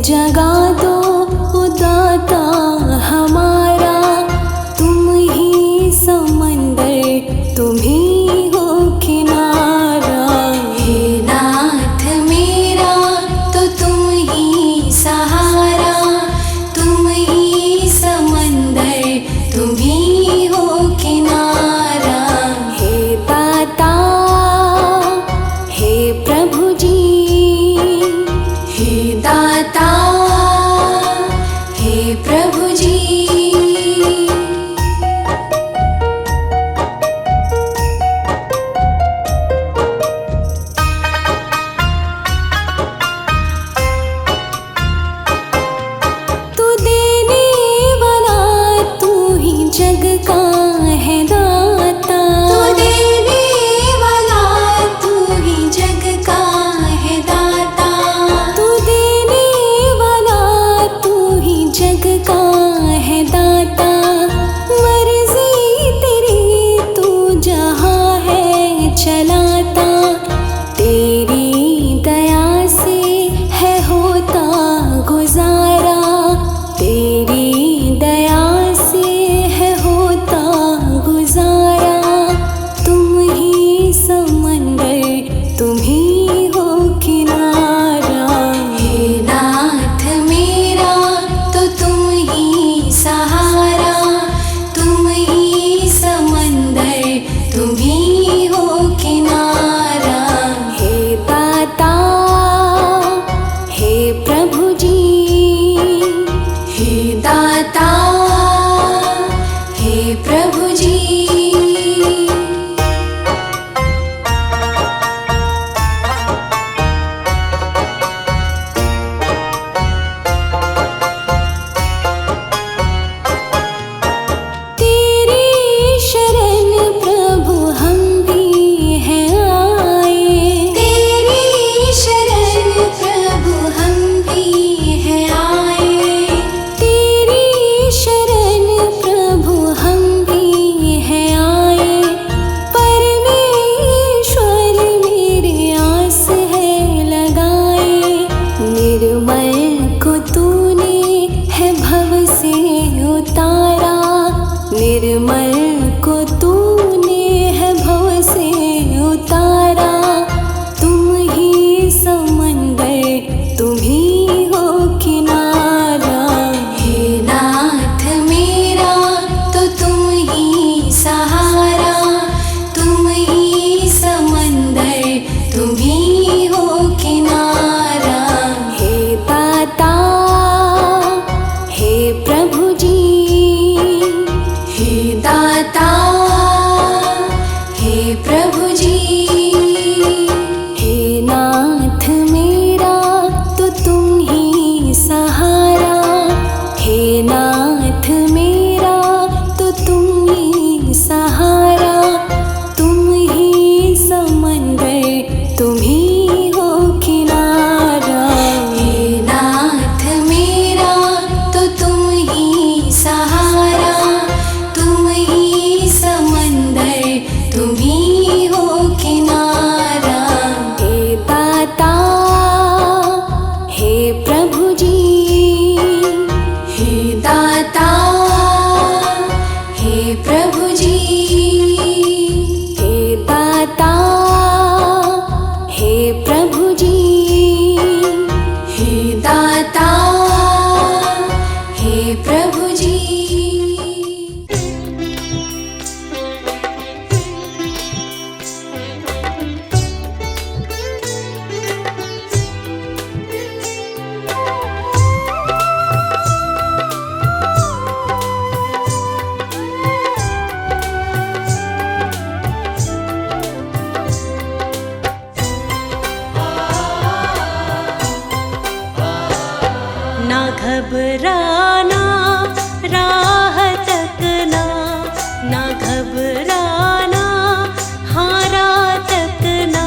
जगा दो दाता हमारा, तुम ही समंदर तुम ही हो किनारा। हे नाथ मेरा तो तुम ही सहारा, तुम ही समंदर तुम ही हो किनारा। हे दाता हे प्रभु जी, हे दाता हे प्रभु जी। तू देने वाला तू ही जग का है दाता, तू देने वाला तू ही जग का है दाता, तू देने वाला तू ही जग का है दाता। मर्जी तेरी तू जहाँ है चलाता, तेरी दया से है होता गुजारा, तेरी दया से है होता गुजारा। तुम ही समंदर तुम ही हो किनारा। हे नाथ मेरा तो तुम ही सहारा, तुम ही समंदर तुम ही हो किनारा। हे दाता हे प्रभु जी, हे दाता हे प्रभु जी। तेरी शरण प्रभु हम भी हैं आए, तेरी शरण प्रभु हम भी हैं आए, तेरी शरण प्रभु हम भी हैं आए। परमेश्वर मेरी आस है लगाए, निर्मल को तूने है भव से उतारा, निर्मल को तूने है भव से उतारा। तुम ही समंदर तुम ही हो किनारा। हे नाथ मेरा तो तुम ही सहारा, तुम ही समंदर तुम ही हो किनारा। हे दाता हे प्रभु जी, हे दाता हे प्रभु जी। हे नाथ मेरा तो तुम ही सहारा, हे नाथ मेरा तो तुम ही सहारा, तुम ही समंदर तुम ही हो किनारा। हे नाथ मेरा तो तुम ही सहारा, तुम ही समंदर तुम ही हो किनारा। हे दाता हे प्रभु जी, हे दाता हे प्रभु जी। हे दाता हे प्रभु जी, हे दाता हे प्रभु जी। ना घबराना राह तकना, ना घबराना हारा तकना,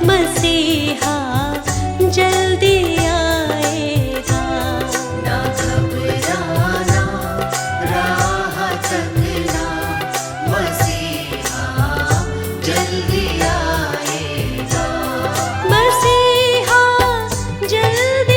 मसीहा जल्दी आएगा। ना घबराना राह तकना, मसीहा जल्दी आएगा। मसीहा जल्दी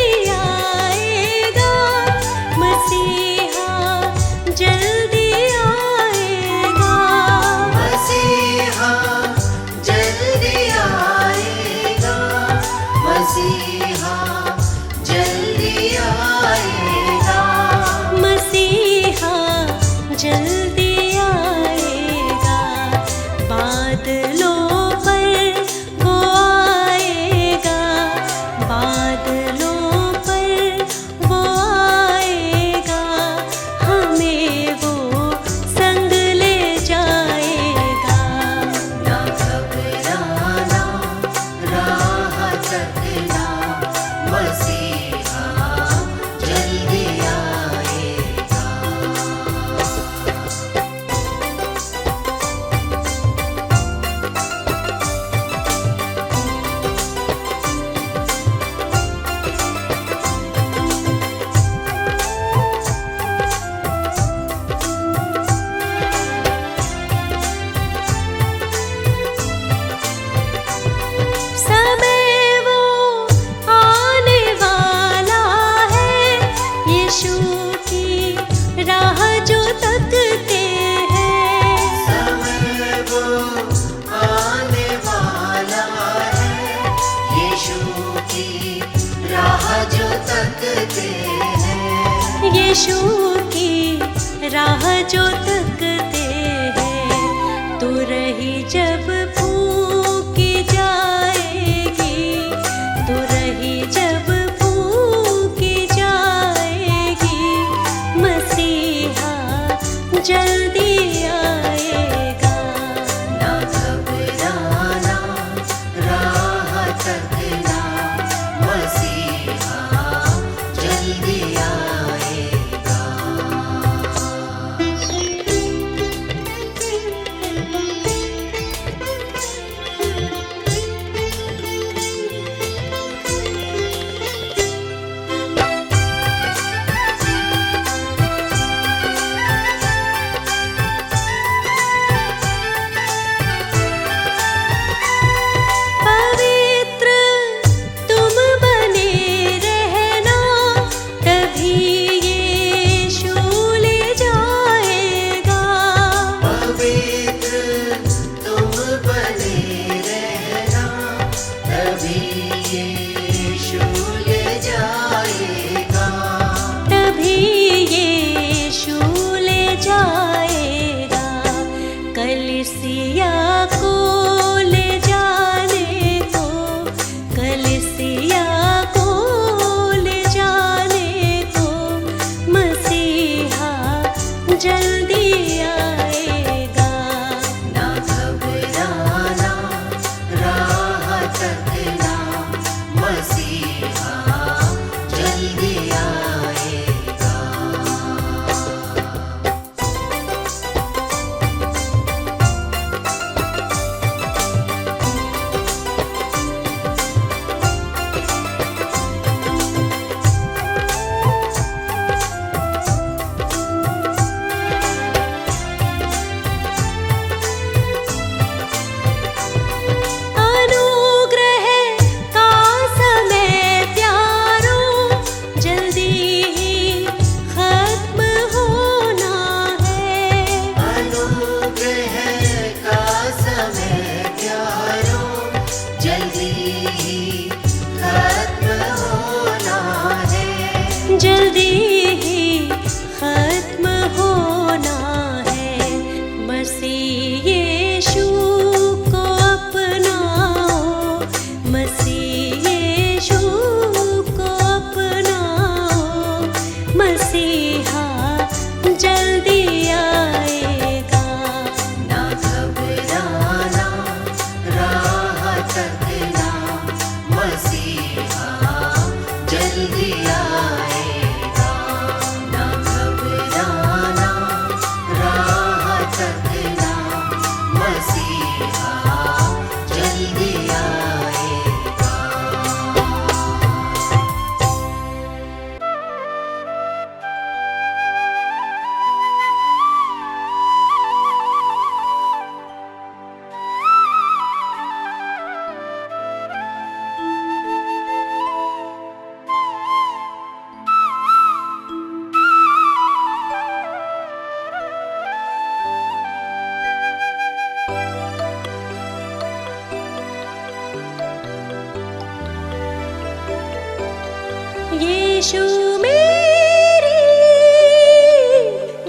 की राह जो तकते हैं, यीशु की राह जो तकते हैं, तू रही जब फूंकी जाएगी, तू रही जब फूंकी जाएगी, मसीहा जल्दी आएगा। ना घबराना राह तकना, मसीहा जल्दी आएगा। पवित्र तुम बने रहना, तभी यीशु ले जाएगा। पवित्र तुम बने रहना, तभी यीशु ले जाएगा। तभी यीशु ले जाएगा। कलीसिया को ले जाने को, कलीसिया को ले जाने को, मसीहा जल्दी आएगा। ना घबराना राह तकना, मसीहा जल्दी आएगा। अनुग्रह का समय प्यारों, जल्दी ही खत्म होना है। अनुग्रह का समय प्यारों, जल्दी ही खत्म होना है। जल्दी ही खत्म होना है। मसीह यीशु को अपनाओ, मसीह यीशु को अपनाओ, मसीहा जल्दी आएगा। ना घबराना राह तकना, मसीहा जल्दी आएगा। ना घबराना राह तकना, मसीहा जल्दी आएगा। यीशु मेरी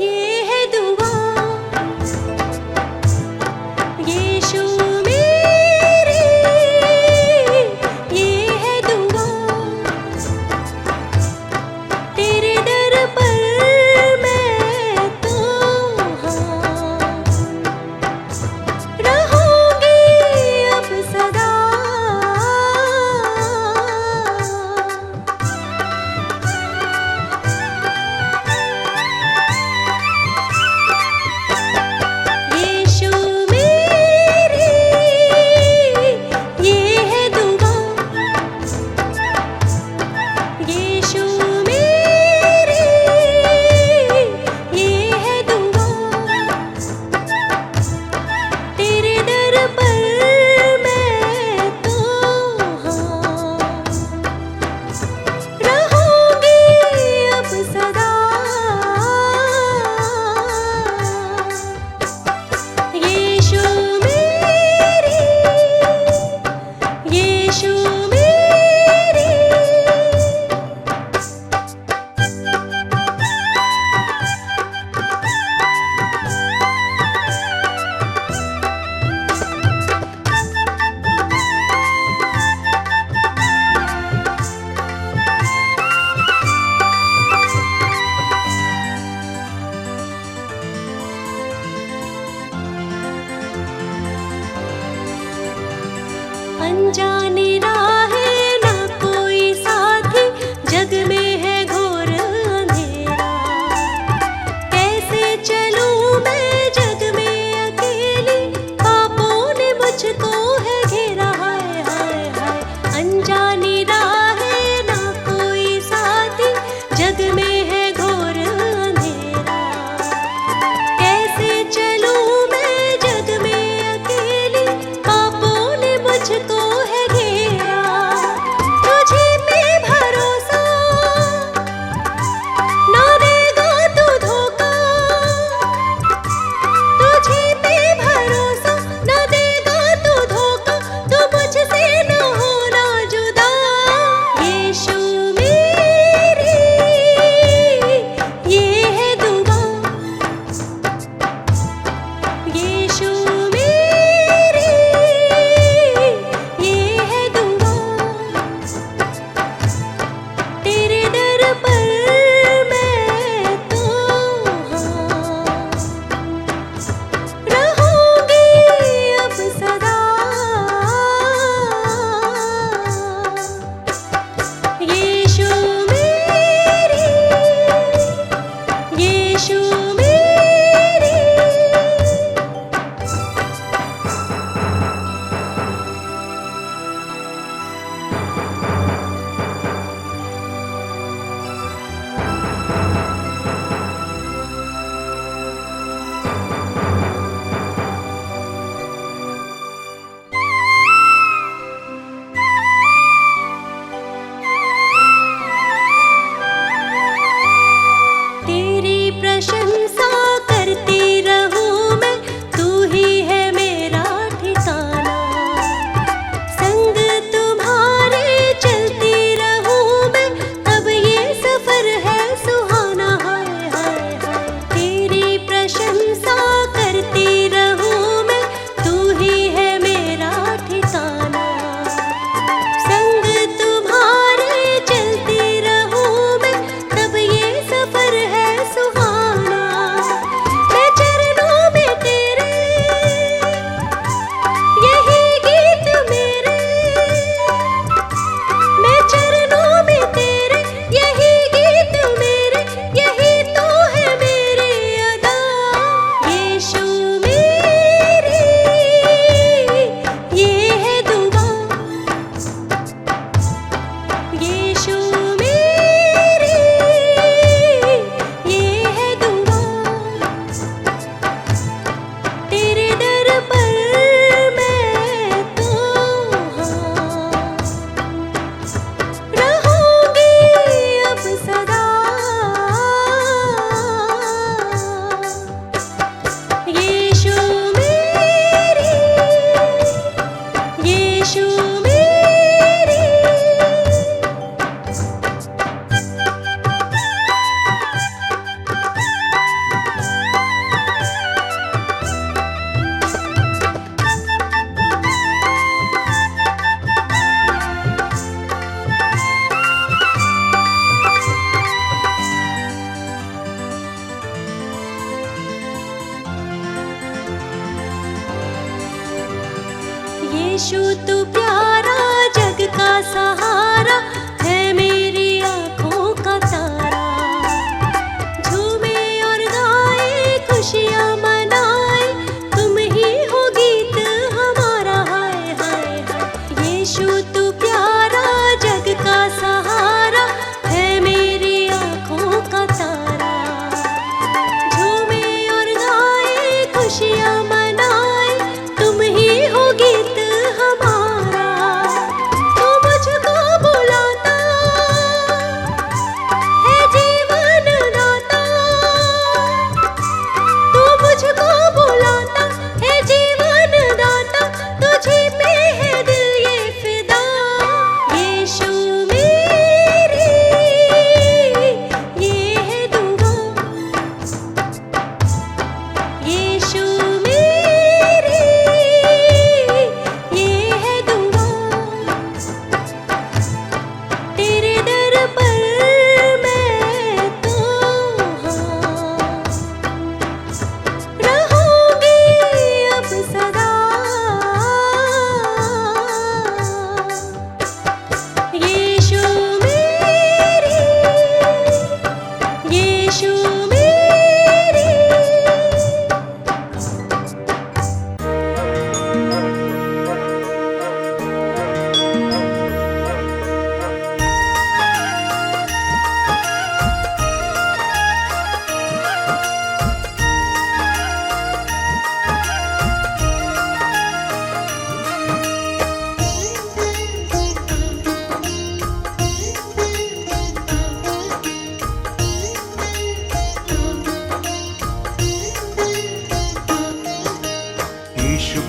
ये है दुआ, यीशु मेरी ये है दुआ, तेरे दर पर मैं तो हाँ रहूंगी अब सदा।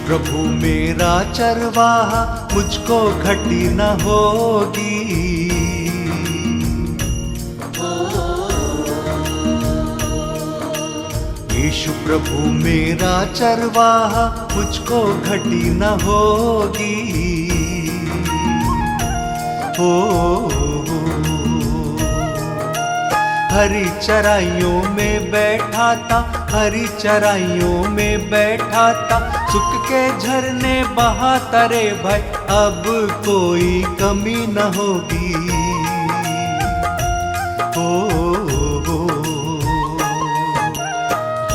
प्रभु मेरा चरवाहा, मुझको घटी न होगी। यीशु प्रभु मेरा चरवाहा, मुझको घटी न होगी। हो हरी चराइयों में बैठा था, हरी चराइयों में बैठा था, सुख के झरने बहाता रे भाई, अब कोई कमी न होगी।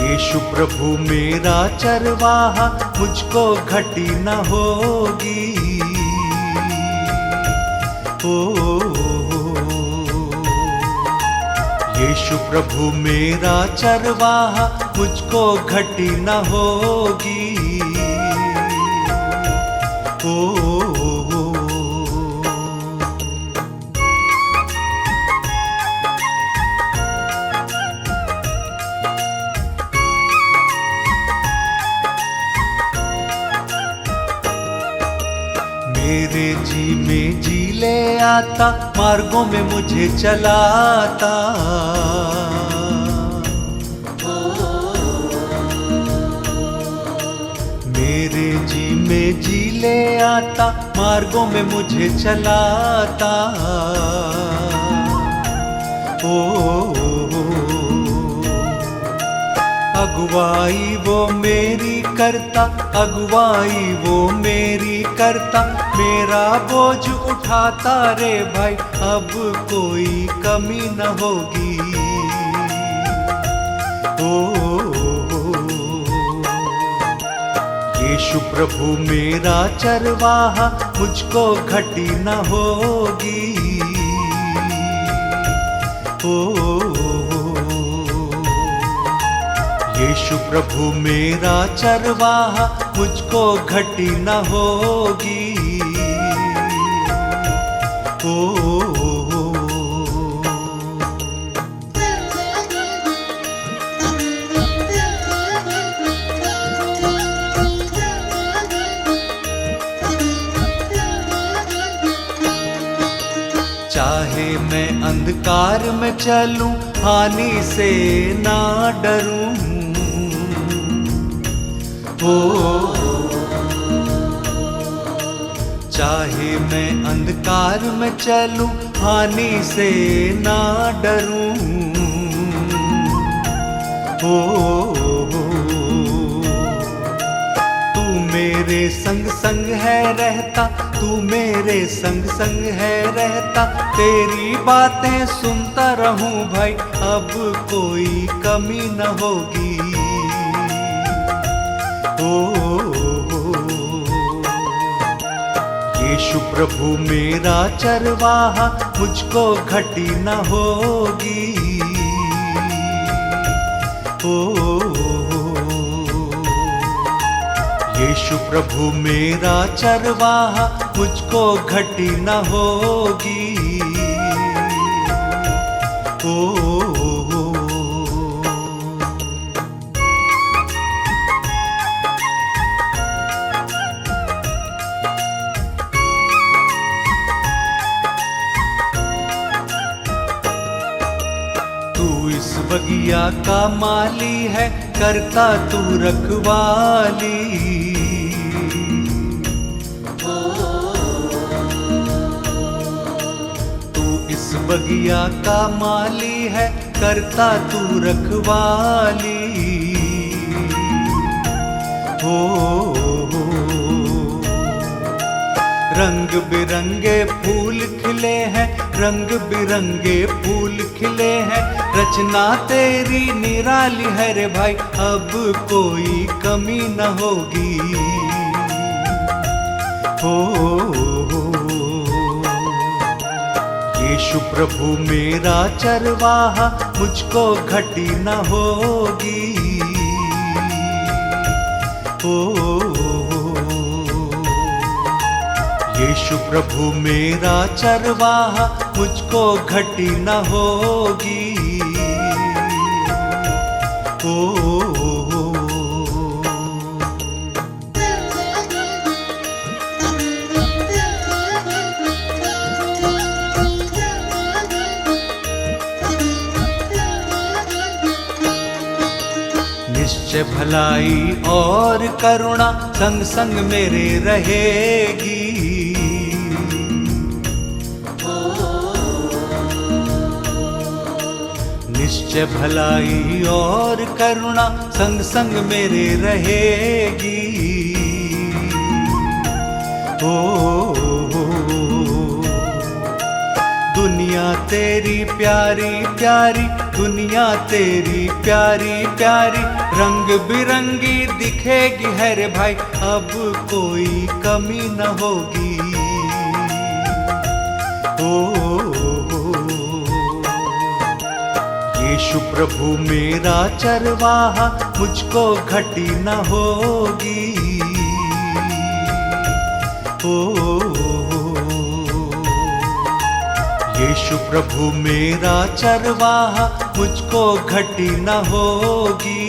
यीशु प्रभु मेरा चरवाहा, मुझको घटी न होगी। यीशु प्रभु मेरा चरवाहा, मुझको घटी न होगी। मेरे जी में जी ले आता, मार्गों में मुझे चलाता। मेरे जी में जी ले आता, मार्गों में मुझे चलाता। अगुवाई वो मेरी करता, अगुवाई वो मेरी करता, मेरा बोझ उठाता रे भाई, अब कोई कमी न होगी। यीशु प्रभु मेरा चरवाहा, मुझको घटी न होगी। यीशु प्रभु मेरा चरवाहा, मुझको घटी न होगी। चाहे मैं अंधकार में चलूं, हानि से ना डरूं। चाहे मैं अंधकार में चलूं, हानि से ना डरूं। तू मेरे संग संग है रहता, तू मेरे संग संग है रहता, तेरी बातें सुनता रहूं भाई, अब कोई कमी न होगी। यीशु प्रभु मेरा चरवाहा, मुझको घटी न होगी। यीशु प्रभु मेरा चरवाहा, मुझको घटी न होगी। इस बगिया का माली है, करता तू रखवाली। तू इस बगिया का माली है, करता तू रखवाली। रंग बिरंगे फूल खिले हैं, रंग बिरंगे फूल खिले हैं, रचना तेरी निराली है रे भाई, अब कोई कमी न होगी। यीशु प्रभु मेरा चरवाहा, मुझको घटी न होगी। यीशु प्रभु मेरा चरवाहा, मुझको घटी न होगी। निश्चय भलाई और करुणा संग संग मेरे रहेगी। निश्चय भलाई और करुणा संग संग मेरे रहेगी। दुनिया तेरी प्यारी प्यारी, दुनिया तेरी प्यारी प्यारी, रंग बिरंगी दिखेगी है रे भाई, अब कोई कमी न होगी। यीशु प्रभु मेरा चरवाहा, मुझको घटी न होगी। यीशु प्रभु मेरा चरवाहा, मुझको घटी न होगी।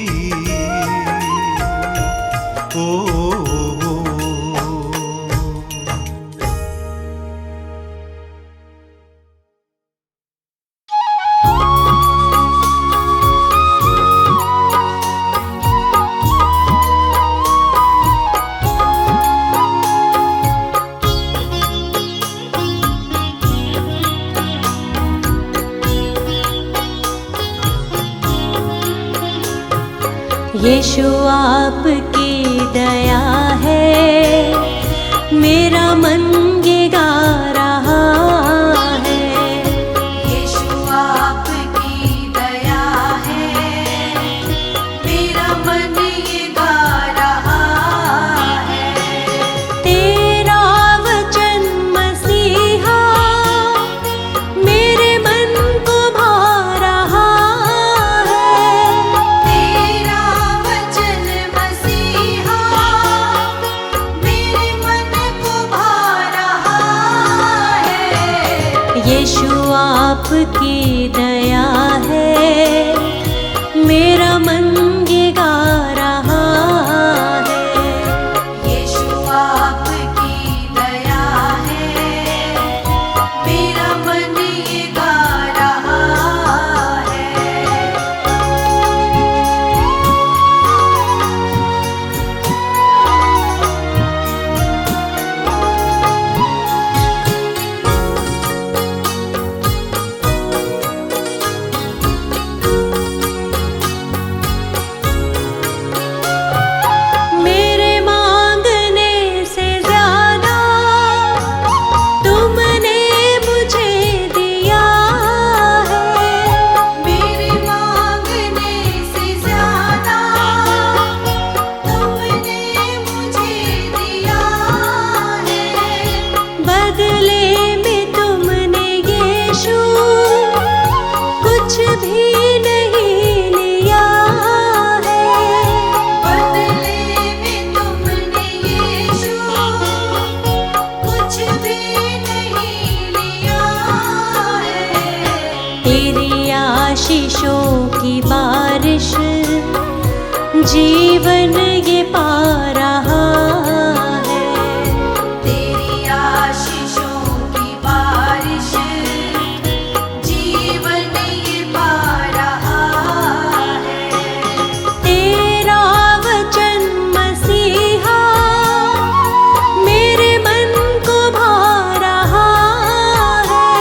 यीशु आपकी दया है, मेरा मन ये गा रहा है। यीशु आपकी दया है, मेरा मन ये गा रहा है। तेरा वचन मसीहा मेरे मन को भा रहा है। तेरा वचन मसीहा मेरे मन को भा रहा है। यीशु आपकी दया है, मेरा मन ये गा रहा है। यीशु आपकी दया है, मेरा मन ये गा रहा है। मेरे मांगने से ज्यादा तुमने मुझे दिया है। मेरे मांगने से ज्यादा तुमने मुझे दिया है। बदले में तुमने यीशु कुछ भी नहीं लिया है। बदले में तुमने यीशु कुछ भी नहीं लिया है। तेरी आशीषों की बारिश जीवन ये पा रहा है। तेरी आशीषों की बारिश जीवन ये पा रहा है। तेरा वचन मसीहा मेरे मन को भा रहा है।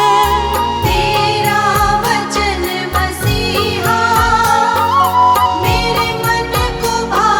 तेरा वचन मसीहा मेरे मन को भा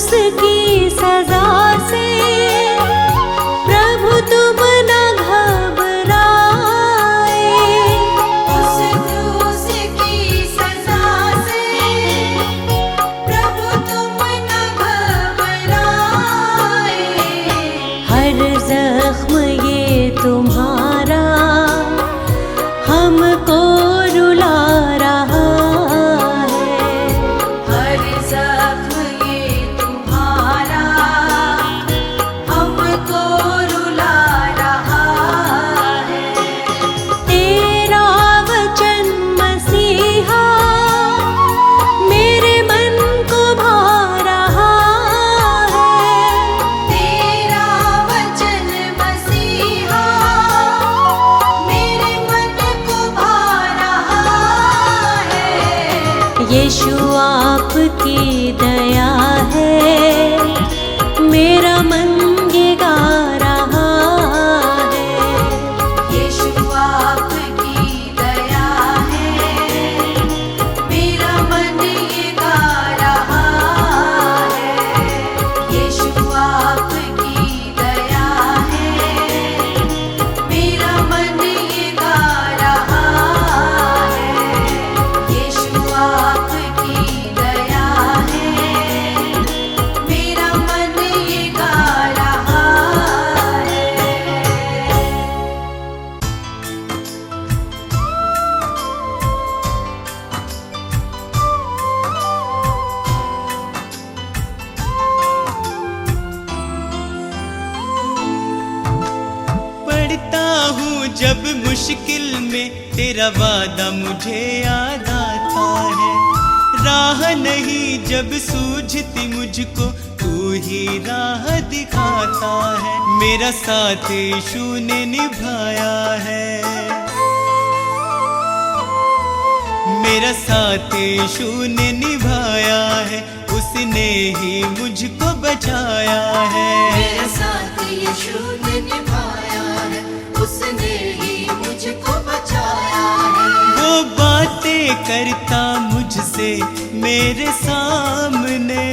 उसकी सजा से प्रभु तुम न घबराए। उस क्रूस की सजा से प्रभु तुम न घबराए। हर जख्म ये तुम्हारा हमको रुला रहा है। हर जख्म ये तुम्हारा हमको रुला रहा है। तेरा वचन मसीहा मेरे मन को भा रहा है। तेरा वचन मसीहा मेरे मन को भा रहा है। यीशु आपकी दया है, मेरा मन ये गा रहा है। यीशु आपकी दया है, मेरा मन ये गा रहा है। यीशु आपकी दया है, मेरा मन ये गा रहा है। यीशु आपकी दया है, मेरा मन ये गा रहा है। पढ़ता हूँ जब मुश्किल में तेरा वादा मुझे याद आता है। राह नहीं जब सूझती मुझको तू ही राह दिखाता है। मेरा साथ यीशु ने निभाया है। मेरा साथ यीशु ने निभाया है। उसने ही मुझको बचाया है। मेरा साथ यीशु ने निभाया है, उसने ही मुझको बचाया है। वो बातें करता मुझसे मेरे सामने।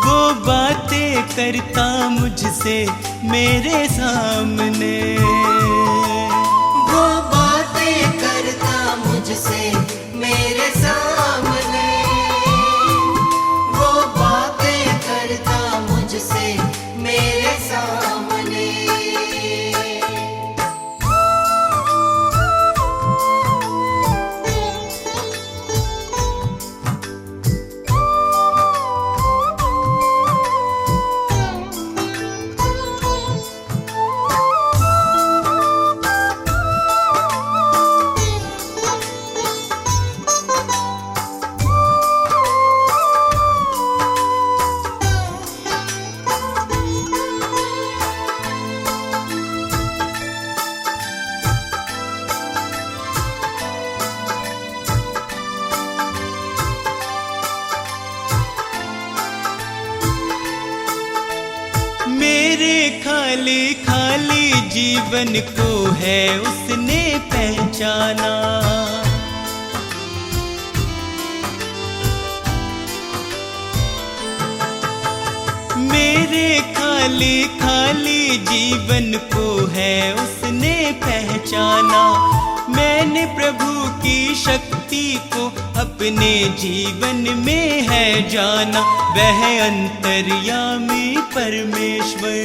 वो बातें करता मुझसे मेरे सामने। वो बातें करता मुझसे मेरे सामने। वो बातें करता मुझसे मेरे सामने। मेरे खाली खाली जीवन को है उसने पहचाना। मेरे खाली खाली जीवन को है उसने पहचाना। मैंने प्रभु की शक्ति को अपने जीवन में है जाना। वह अंतर्यामी परमेश्वर,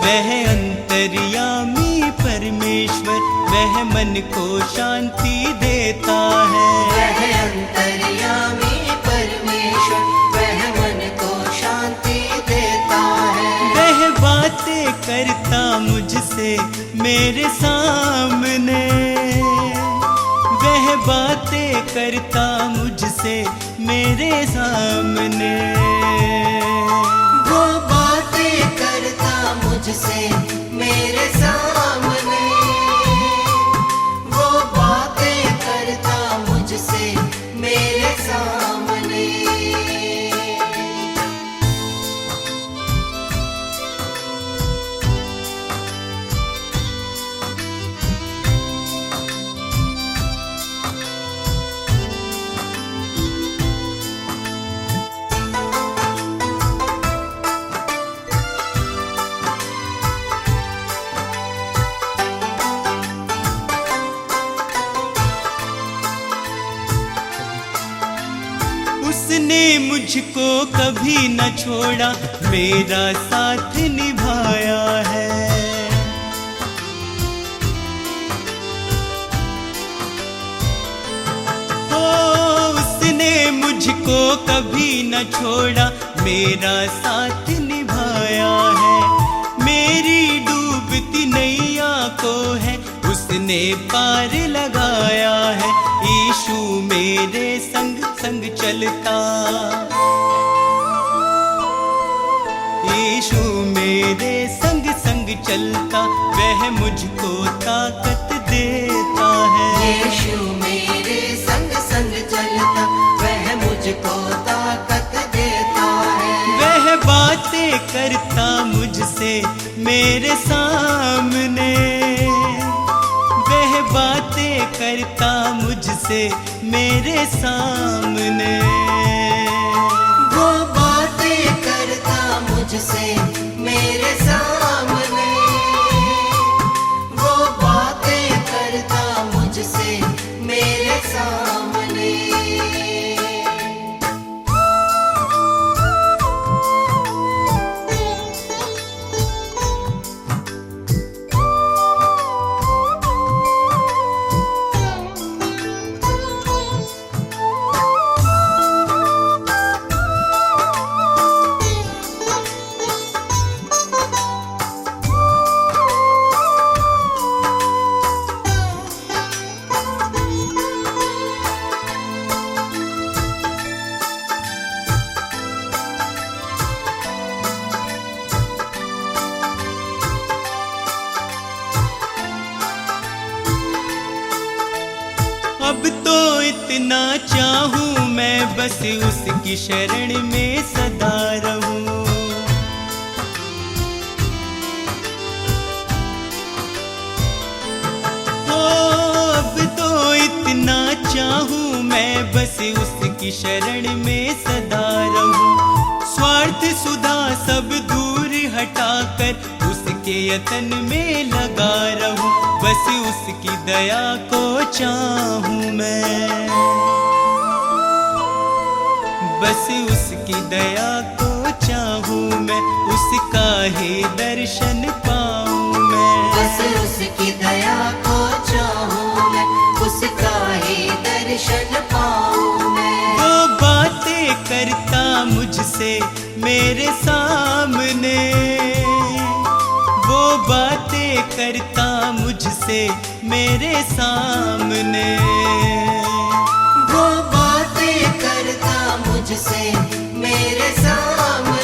वह अंतर्यामी परमेश्वर, वह मन को शांति देता है। वह अंतर्यामी परमेश्वर, वह मन को शांति देता है। वह बातें करता मुझसे मेरे सामने। वह बातें करता मुझसे मेरे सामने। वो बातें करता मुझसे मेरे सामने। वो बातें करता मुझसे मेरे सामने। उसने मुझको कभी न छोड़ा, मेरा साथ निभाया है। उसने मुझको कभी न छोड़ा, मेरा साथ निभाया है। मेरी डूबती नैया को है उसने पार लगाया है। यीशु मेरे संग संग चलता, यीशु मेरे संग संग चलता, वह मुझको ताकत देता है। यीशु मेरे संग संग चलता, वह मुझको ताकत देता है। वह बातें करता मुझसे मेरे सामने, वह बातें करता मुझसे मेरे सामने। वो बातें करता मुझसे मेरे सामने, वो बातें करता मुझसे मेरे सामने। अब तो इतना चाहूं मैं, बस उसकी शरण में सदा रहूं। अब तो इतना चाहूं मैं, बस उसकी शरण में सदा रहूं। स्वार्थ सुधा सब दूर हटाकर उसके यतन में लगा रहूं। बस उसकी दया को चाहूं मैं, बस उसकी दया को चाहूं मैं, उसका ही दर्शन पाऊं मैं। बस उसकी दया को चाहूं मैं, उसका ही दर्शन पाऊं मैं। वो बातें करता मुझसे मेरे सामने, वो बातें करता मुझसे मेरे सामने। वो बातें करता मुझसे मेरे सामने,